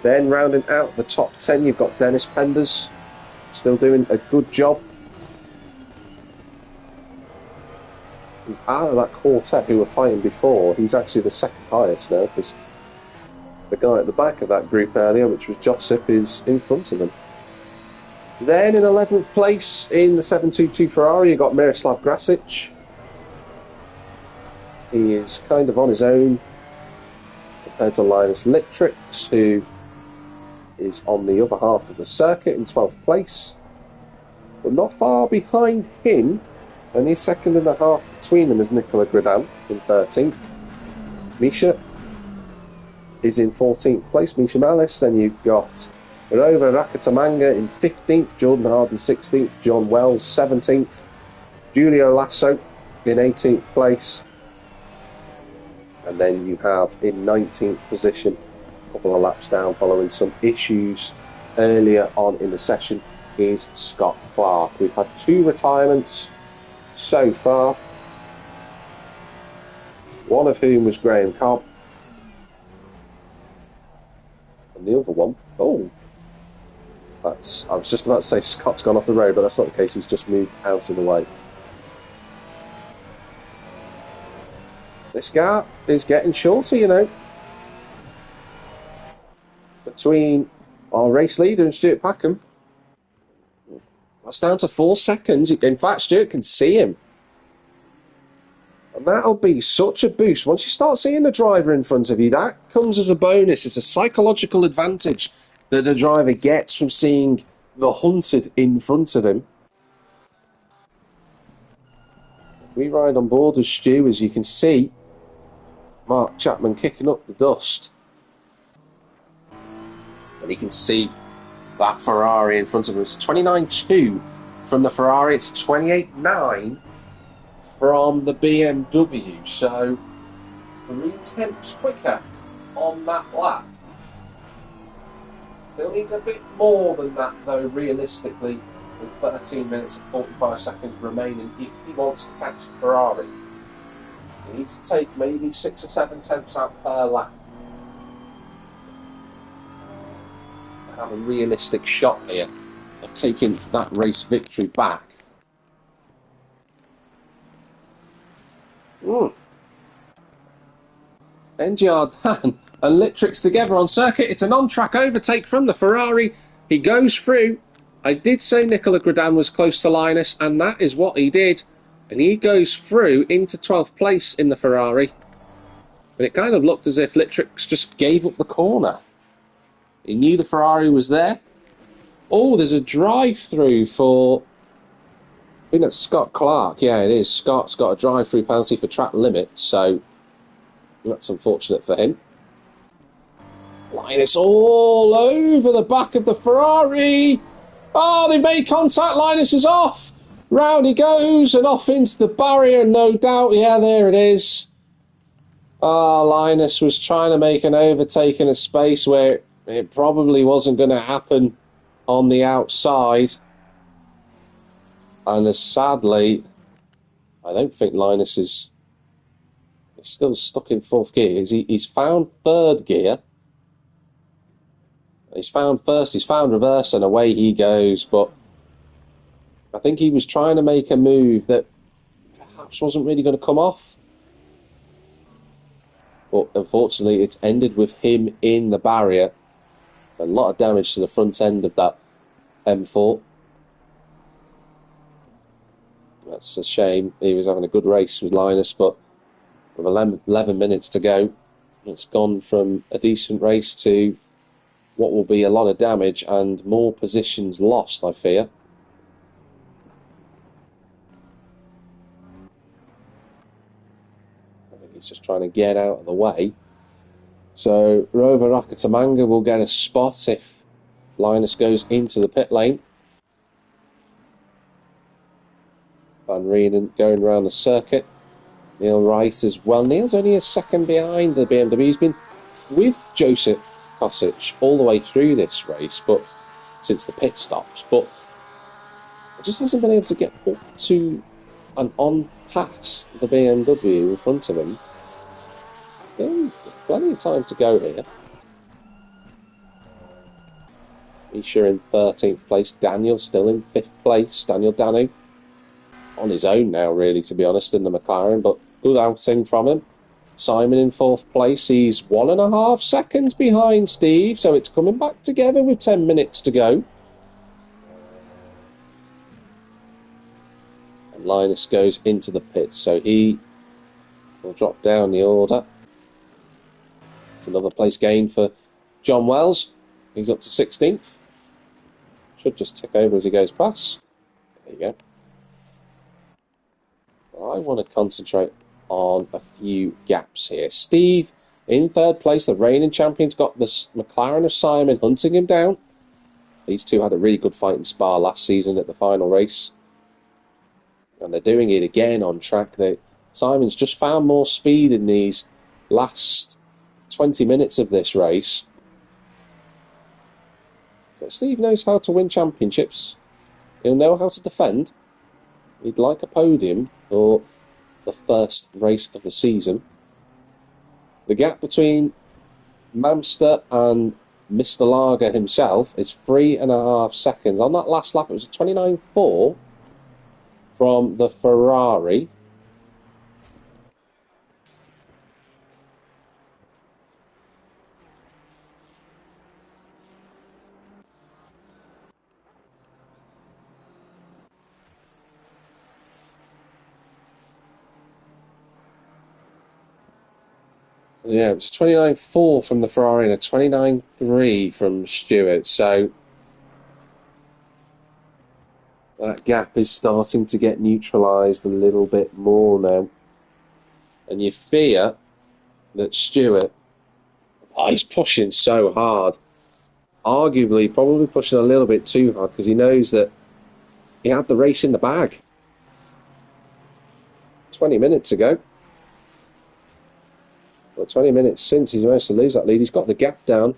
Then rounding out the top 10, you've got Dennis Penders, still doing a good job. He's out of that quartet who were fighting before. He's actually the second highest now, because the guy at the back of that group earlier, which was Josip, is in front of them. Then in 11th place in the 722 Ferrari, you've got Miroslav Grasic. He is kind of on his own compared to Linus Littrix, who is on the other half of the circuit in 12th place. But not far behind him, only a second and a half between them, is Nicola Gradan in 13th. Misha is in 14th place, Misha Malis. Then you've got Rova Rakatamanga in 15th, Jordan Harden 16th, John Wells 17th, Julio Lasso in 18th place. And then you have in 19th position, a couple of laps down following some issues earlier on in the session, is Scott Clark. We've had 2 retirements so far, one of whom was Graham Cobb, and the other one, I was just about to say Scott's gone off the road, but that's not the case. He's just moved out of the way. This gap is getting shorter, you know, between our race leader and Stuart Packham. That's down to 4 seconds. In fact, Stuart can see him. And that'll be such a boost. Once you start seeing the driver in front of you, that comes as a bonus. It's a psychological advantage that the driver gets from seeing the hunted in front of him. We ride on board with Stu, as you can see. Mark Chapman kicking up the dust. And you can see that Ferrari in front of him. It's 29.2 from the Ferrari. It's 28.9 from the BMW. So 3/10 quicker on that lap. Still needs a bit more than that, though, realistically, with 13 minutes and 45 seconds remaining if he wants to catch the Ferrari. He needs to take maybe 6 or 7 tenths out per lap to have a realistic shot here of taking that race victory back. NGR Dan and Littrix together on circuit. It's an on-track overtake from the Ferrari. He goes through. I did say Nicola Gradan was close to Linus, and that is what he did. And he goes through into 12th place in the Ferrari. And it kind of looked as if Littrix just gave up the corner. He knew the Ferrari was there. Oh, there's a drive-through for... I think that's Scott Clark. Yeah, it is. Scott's got a drive-through penalty for track limit, so that's unfortunate for him. Linus all over the back of the Ferrari. Oh, they made contact. Linus is off. Round he goes and off into the barrier, no doubt. Yeah, there it is. Oh, Linus was trying to make an overtake in a space where it probably wasn't going to happen on the outside. And sadly, I don't think Linus is... He's still stuck in 4th gear. He's found 3rd gear. He's found first, he's found reverse, and away he goes. But I think he was trying to make a move that perhaps wasn't really going to come off. But unfortunately, it's ended with him in the barrier. A lot of damage to the front end of that M4. That's a shame. He was having a good race with Linus, but with 11 minutes to go, it's gone from a decent race to what will be a lot of damage and more positions lost, I fear. I think he's just trying to get out of the way. So Rover Rakatamanga will get a spot if Linus goes into the pit lane. Van Reenen going around the circuit. Neil Wright as well. Neil's only a second behind the BMW. He's been with Joseph Kosic all the way through this race, but since the pit stops, but it just hasn't been able to get up to and on past the BMW in front of him. Still plenty of time to go here. Isha in 13th place. Daniel still in 5th place. Daniel Danu on his own now, really, to be honest, in the McLaren, but good outing from him. Simon in 4th place. He's 1.5 seconds behind Steve, so it's coming back together with 10 minutes to go. And Linus goes into the pits, so he will drop down the order. It's another place gain for John Wells. He's up to 16th. Should just tick over as he goes past. There you go. I want to concentrate on a few gaps here. Steve In third place, the reigning champion's got the McLaren of Simon hunting him down. These two had a really good fight in Spa last season at the final race. And they're doing it again on track. Simon's just found more speed in these last 20 minutes of this race. But Steve knows how to win championships. He'll know how to defend. He'd like a podium for the first race of the season. The gap between Mamster and Mr. Lager himself is 3.5 seconds. On that last lap, it was a 29.4 from the Ferrari. Yeah, it was 29.4 from the Ferrari and a 29.3 from Stewart. So that gap is starting to get neutralised a little bit more now. And you fear that Stewart, he's pushing so hard. Arguably, probably pushing a little bit too hard because he knows that he had the race in the bag 20 minutes ago. Well, 20 minutes since he's managed to lose that lead. He's got the gap down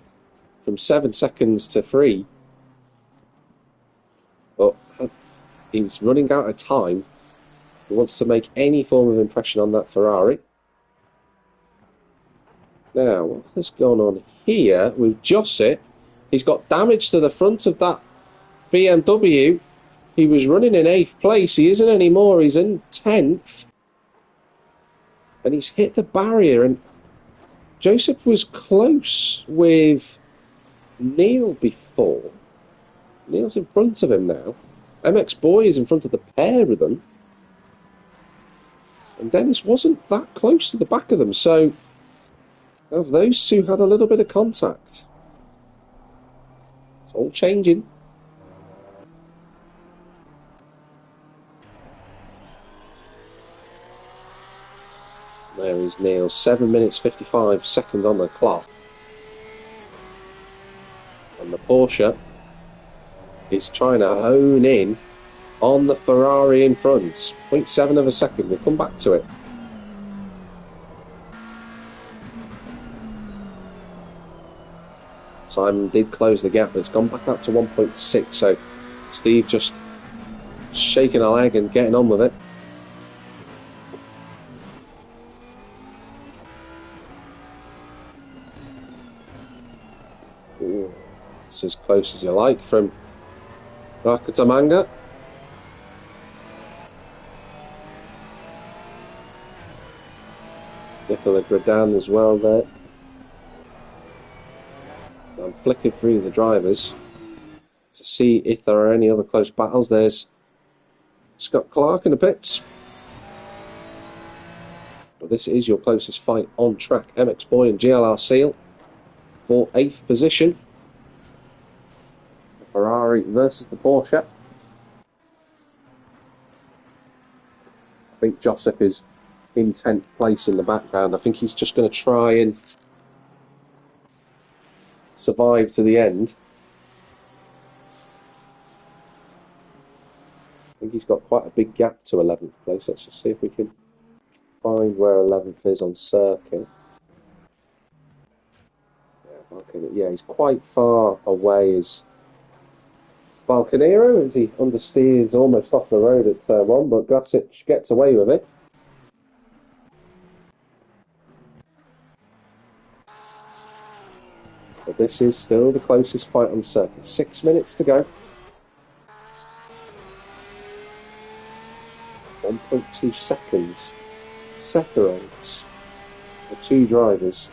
from 7 seconds to 3. But he's running out of time. He wants to make any form of impression on that Ferrari. Now, what has gone on here with Josip? He's got damage to the front of that BMW. He was running in 8th place. He isn't anymore. He's in 10th. And he's hit the barrier. And Joseph was close with Neil before. Neil's in front of him now. MX Boy is in front of the pair of them. And Dennis wasn't that close to the back of them. So, have those two had a little bit of contact? It's all changing. There is Neil, 7 minutes 55 seconds on the clock. And the Porsche is trying to hone in on the Ferrari in front. 0.7 of a second, we'll come back to it. Simon did close the gap, but it's gone back up to 1.6, so Steve just shaking a leg and getting on with it. Ooh, it's as close as you like from Rakatamanga. Nicola Gradan as well there. I'm flicking through the drivers to see if there are any other close battles. There's Scott Clark in the pits. But this is your closest fight on track. MX Boy and GLR Seal for 8th position. The Ferrari versus the Porsche. I think Josip is in 10th place in the background. I think he's just going to try and survive to the end. I think he's got quite a big gap to 11th place. Let's just see if we can find where 11th is on circuit. Yeah, he's quite far away as Balcanero as he understeers almost off the road at turn 1, but Grasic gets away with it. But this is still the closest fight on circuit. 6 minutes to go. 1.2 seconds separates the two drivers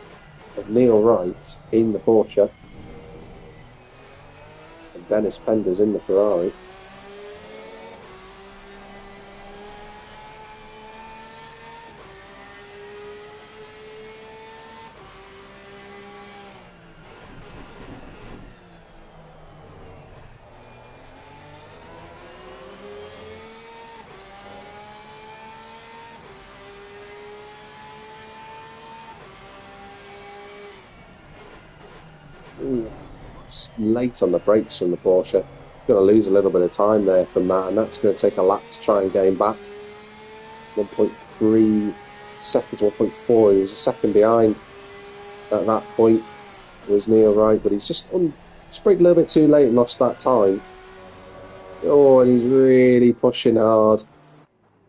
of Neil Wright in the Porsche and Dennis Penders in the Ferrari. late on the brakes from the Porsche. He's going to lose a little bit of time there from that, and that's going to take a lap to try and gain back. 1.3 seconds, 1.4. He was a second behind at that point, was Neil Wright, but he's just braked a little bit too late and lost that time. Oh, and he's really pushing hard,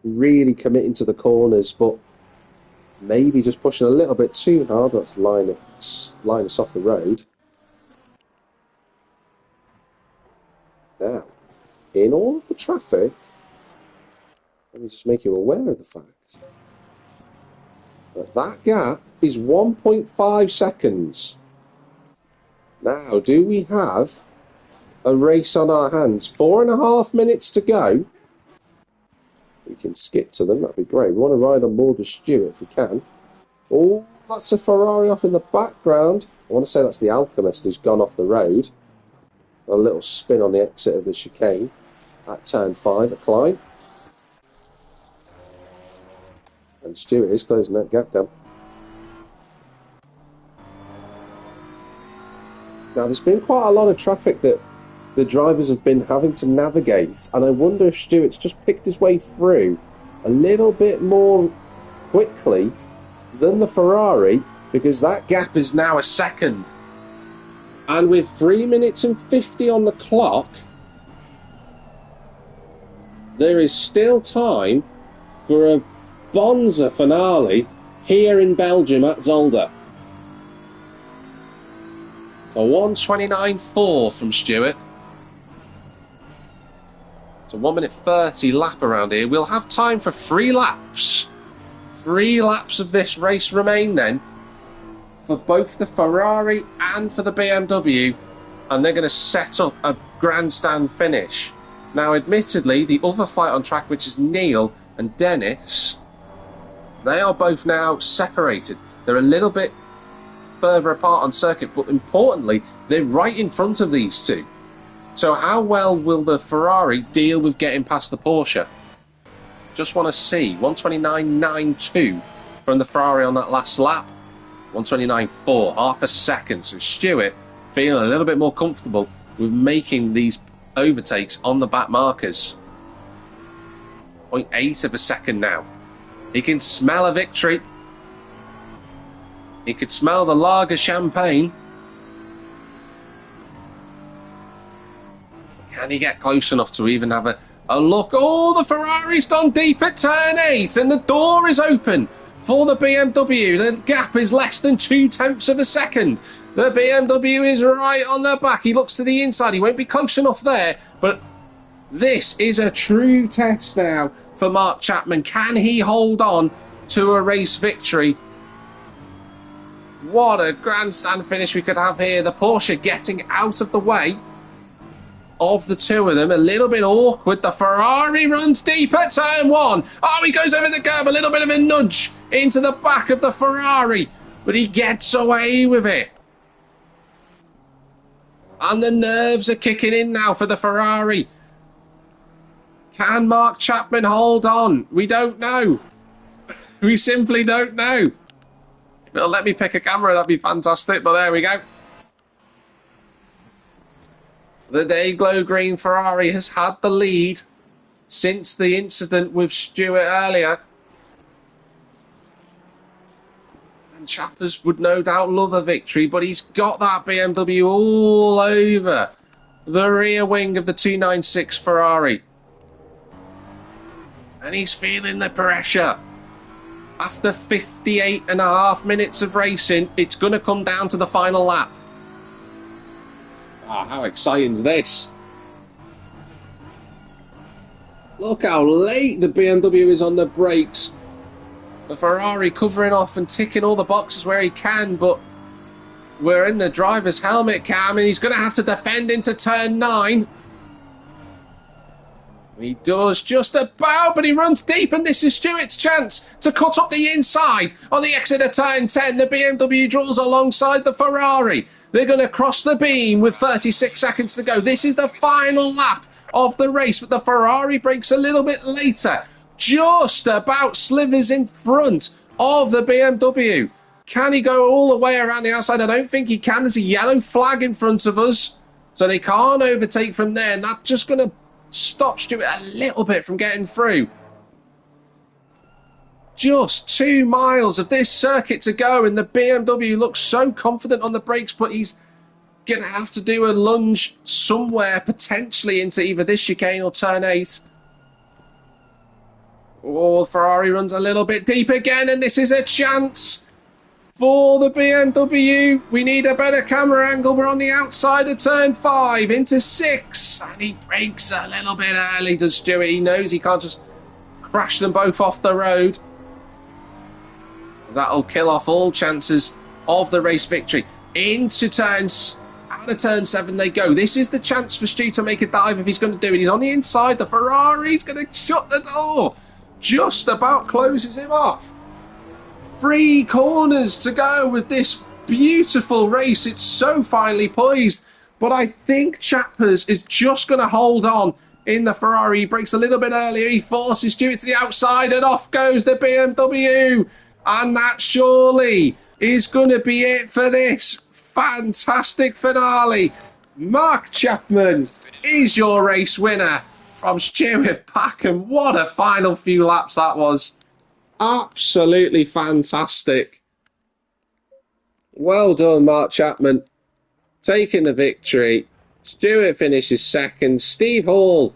really committing to the corners, but maybe just pushing a little bit too hard. Let's line us off the road. Now, in all of the traffic, let me just make you aware of the fact that that gap is 1.5 seconds. Now, do we have a race on our hands? 4.5 minutes to go. We can skip to them, that'd be great. We want to ride on board with Stewart if we can. Oh, that's a Ferrari off in the background. I want to say that's the Alchemist who's gone off the road. A little spin on the exit of the chicane at turn 5 at Klein. And Stewart is closing that gap down. Now, there's been quite a lot of traffic that the drivers have been having to navigate, and I wonder if Stewart's just picked his way through a little bit more quickly than the Ferrari, because that gap is now a second. And with 3 minutes and 50 on the clock, there is still time for a bonza finale here in Belgium at Zolder. A 1:29.4 from Stewart. It's a 1 minute 30 lap around here. We'll have time for 3 laps. 3 laps of this race remain then for both the Ferrari and for the BMW, and they're going to set up a grandstand finish. Now, admittedly, the other fight on track, which is Neil and Dennis, they are both now separated. They're a little bit further apart on circuit, but importantly, they're right in front of these two. So how well will the Ferrari deal with getting past the Porsche? Just want to see. 1:29.92 from the Ferrari on that last lap. 1:29.4, half a second. So Stewart feeling a little bit more comfortable with making these overtakes on the back markers. 0.8 of a second now. He can smell a victory. He could smell the lager champagne. Can he get close enough to even have a look? Oh, the Ferrari's gone deep at turn 8 and the door is open for the BMW. The gap is less than 0.2 of a second. The BMW is right on the back. He looks to the inside. He won't be close enough there, but this is a true test now for Mark Chapman. Can he hold on to a race victory? What a grandstand finish we could have here. The Porsche getting out of the way of the two of them. A little bit awkward. The Ferrari runs deep at turn 1. Oh, he goes over the curb. A little bit of a nudge into the back of the Ferrari, but he gets away with it. And the nerves are kicking in now for the Ferrari. Can Mark Chapman hold on? We don't know. We simply don't know. If it'll let me pick a camera, that'd be fantastic, but there we go. The Dayglow Green Ferrari has had the lead since the incident with Stewart earlier. And Chappers would no doubt love a victory, but he's got that BMW all over the rear wing of the 296 Ferrari. And he's feeling the pressure. After 58.5 minutes of racing, it's going to come down to the final lap. Ah, how exciting is this? Look how late the BMW is on the brakes. The Ferrari covering off and ticking all the boxes where he can, but we're in the driver's helmet cam and he's going to have to defend into turn 9. He does just about, but he runs deep, and this is Stewart's chance to cut up the inside on the exit of turn 10. The BMW draws alongside the Ferrari. They're going to cross the beam with 36 seconds to go. This is the final lap of the race, but the Ferrari brakes a little bit later. Just about slivers in front of the BMW. Can he go all the way around the outside? I don't think he can. There's a yellow flag in front of us. So they can't overtake from there, and that's just going to stop Stewart a little bit from getting through. Just 2 miles of this circuit to go, and the BMW looks so confident on the brakes, but he's going to have to do a lunge somewhere, potentially into either this chicane or turn 8. Oh, Ferrari runs a little bit deep again, and this is a chance for the BMW. We need a better camera angle. We're on the outside of turn 5 into 6, and he brakes a little bit early, does Stewart. He knows he can't just crash them both off the road. That'll kill off all chances of the race victory. Into turns, out of turn 7 they go. This is the chance for Stu to make a dive if he's going to do it. He's on the inside. The Ferrari's going to shut the door. Just about closes him off. 3 corners to go with this beautiful race. It's so finely poised. But I think Chappers is just going to hold on in the Ferrari. He brakes a little bit earlier. He forces Stewart to the outside, and off goes the BMW. And that surely is going to be it for this fantastic finale. Mark Chapman is your race winner from Stuart Packham. What a final few laps that was. Absolutely fantastic. Well done, Mark Chapman. Taking the victory. Stuart finishes second. Steve Hall,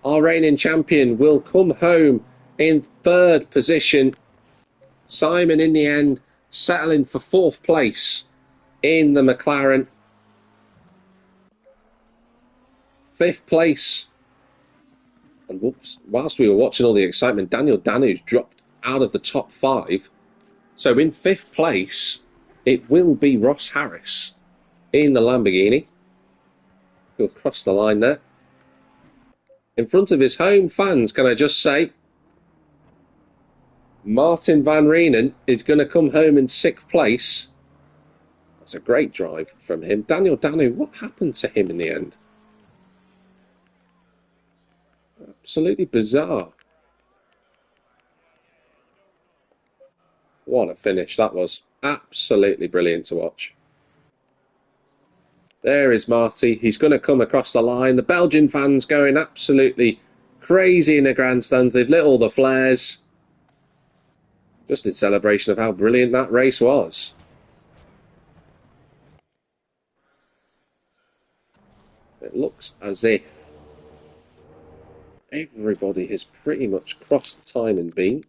our reigning champion, will come home in 3rd position. Simon, in the end, settling for 4th place in the McLaren. 5th place. And whoops, whilst we were watching all the excitement, Daniel Danu's dropped out of the top 5. So in 5th place, it will be Ross Harris in the Lamborghini. He'll cross the line there. In front of his home fans, can I just say, Martin van Reenen is going to come home in 6th place. That's a great drive from him. Daniel Danu, what happened to him in the end? Absolutely bizarre. What a finish that was. Absolutely brilliant to watch. There is Marty. He's going to come across the line. The Belgian fans going absolutely crazy in the grandstands. They've lit all the flares. Just in celebration of how brilliant that race was. It looks as if everybody has pretty much crossed the timing beam.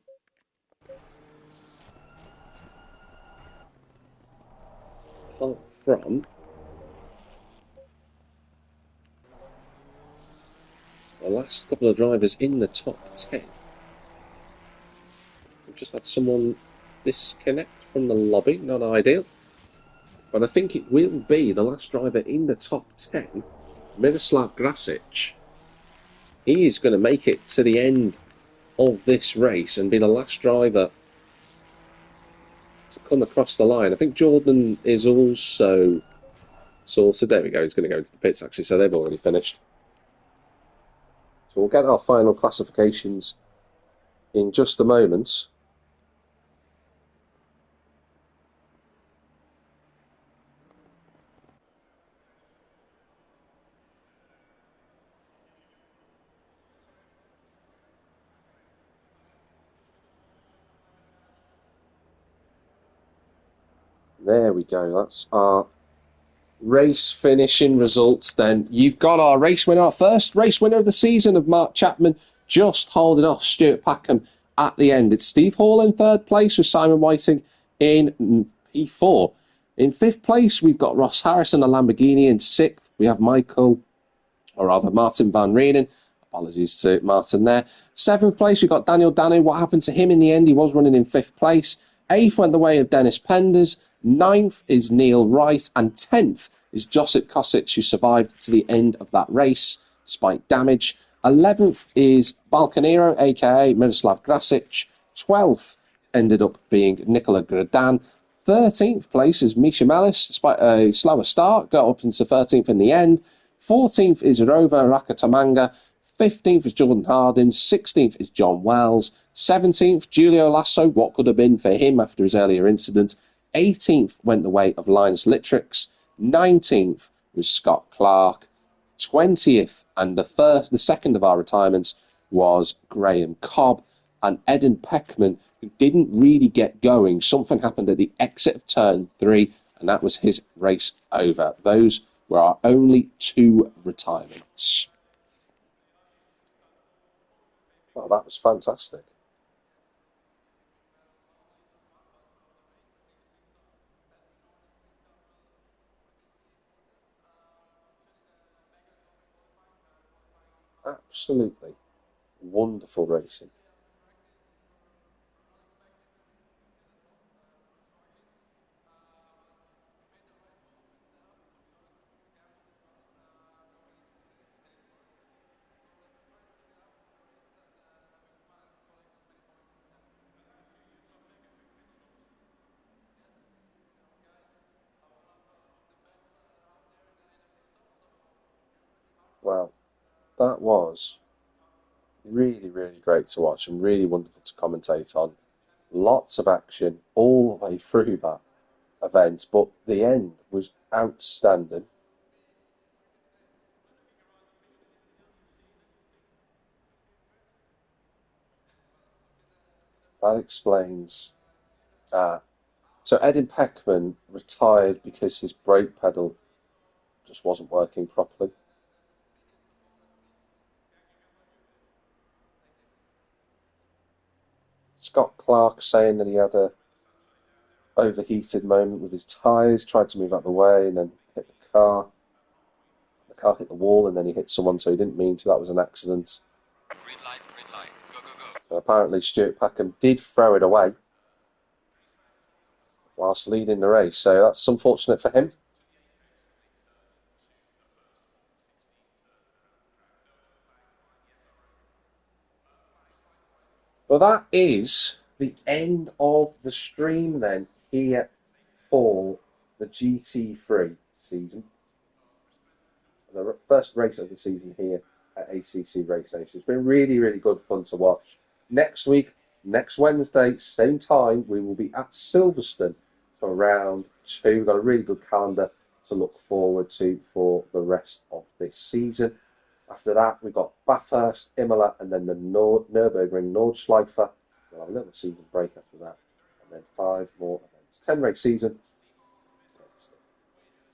Apart from the last couple of drivers in the top 10. We've just had someone disconnect from the lobby, not ideal. But I think it will be the last driver in the top 10, Miroslav Grasic. He is going to make it to the end of this race and be the last driver to come across the line. I think Jordan is also sorted. There we go. He's going to go into the pits, actually, so they've already finished. So we'll get our final classifications in just a moment. There we go. That's our race finishing results then. You've got our race winner, our first race winner of the season of Mark Chapman, just holding off Stuart Packham at the end. It's Steve Hall in 3rd place with Simon Whiting in P4. In 5th place, we've got Ross Harris in a Lamborghini. In 6th, we have Martin van Reenen. Apologies to Martin there. 7th place, we've got Daniel Danu. What happened to him in the end? He was running in 5th place. 8th went the way of Dennis Penders. 9th is Neil Wright. And 10th is Josip Kosic, who survived to the end of that race despite damage. 11th is Balkanero, a.k.a. Miroslav Grasic. 12th ended up being Nikola Gradan. 13th place is Misha Melis, despite a slower start, got up into 13th in the end. 14th is Rova Rakatamanga. 15th is Jordan Harding. 16th is John Wells. 17th, Giulio Lasso, what could have been for him after his earlier incident. 18th went the way of Linus Littrix. 19th, was Scott Clark. 20th, and the second of our retirements was Graham Cobb. And Eden Peckman, who didn't really get going. Something happened at the exit of turn 3, and that was his race over. Those were our only 2 retirements. Well, that was fantastic. Absolutely wonderful racing. Well, that was really, really great to watch and really wonderful to commentate on. Lots of action all the way through that event, but the end was outstanding. That explains. So Eden Peckman retired because his brake pedal just wasn't working properly. Scott Clark saying that he had a overheated moment with his tyres, tried to move out of the way and then hit the car. The car hit the wall and then he hit someone, so he didn't mean to. That was an accident. Green light, go, go, go. So apparently Stuart Packham did throw it away whilst leading the race, so that's unfortunate for him. Well, that is the end of the stream then here for the GT3 season. The first race of the season here at ACC Race Nation. It's been really, really good fun to watch. Next week, next Wednesday, same time, we will be at Silverstone for round 2. We've got a really good calendar to look forward to for the rest of this season. After that, we've got Bathurst, Imola, and then the Nürburgring Nordschleife. We'll have a little season break after that, and then 5 more events. 10-race season.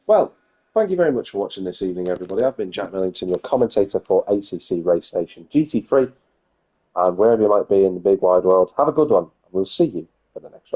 Well, thank you very much for watching this evening, everybody. I've been Jack Millington, your commentator for ACC Race Nation GT3. And wherever you might be in the big wide world, have a good one. And we'll see you for the next race.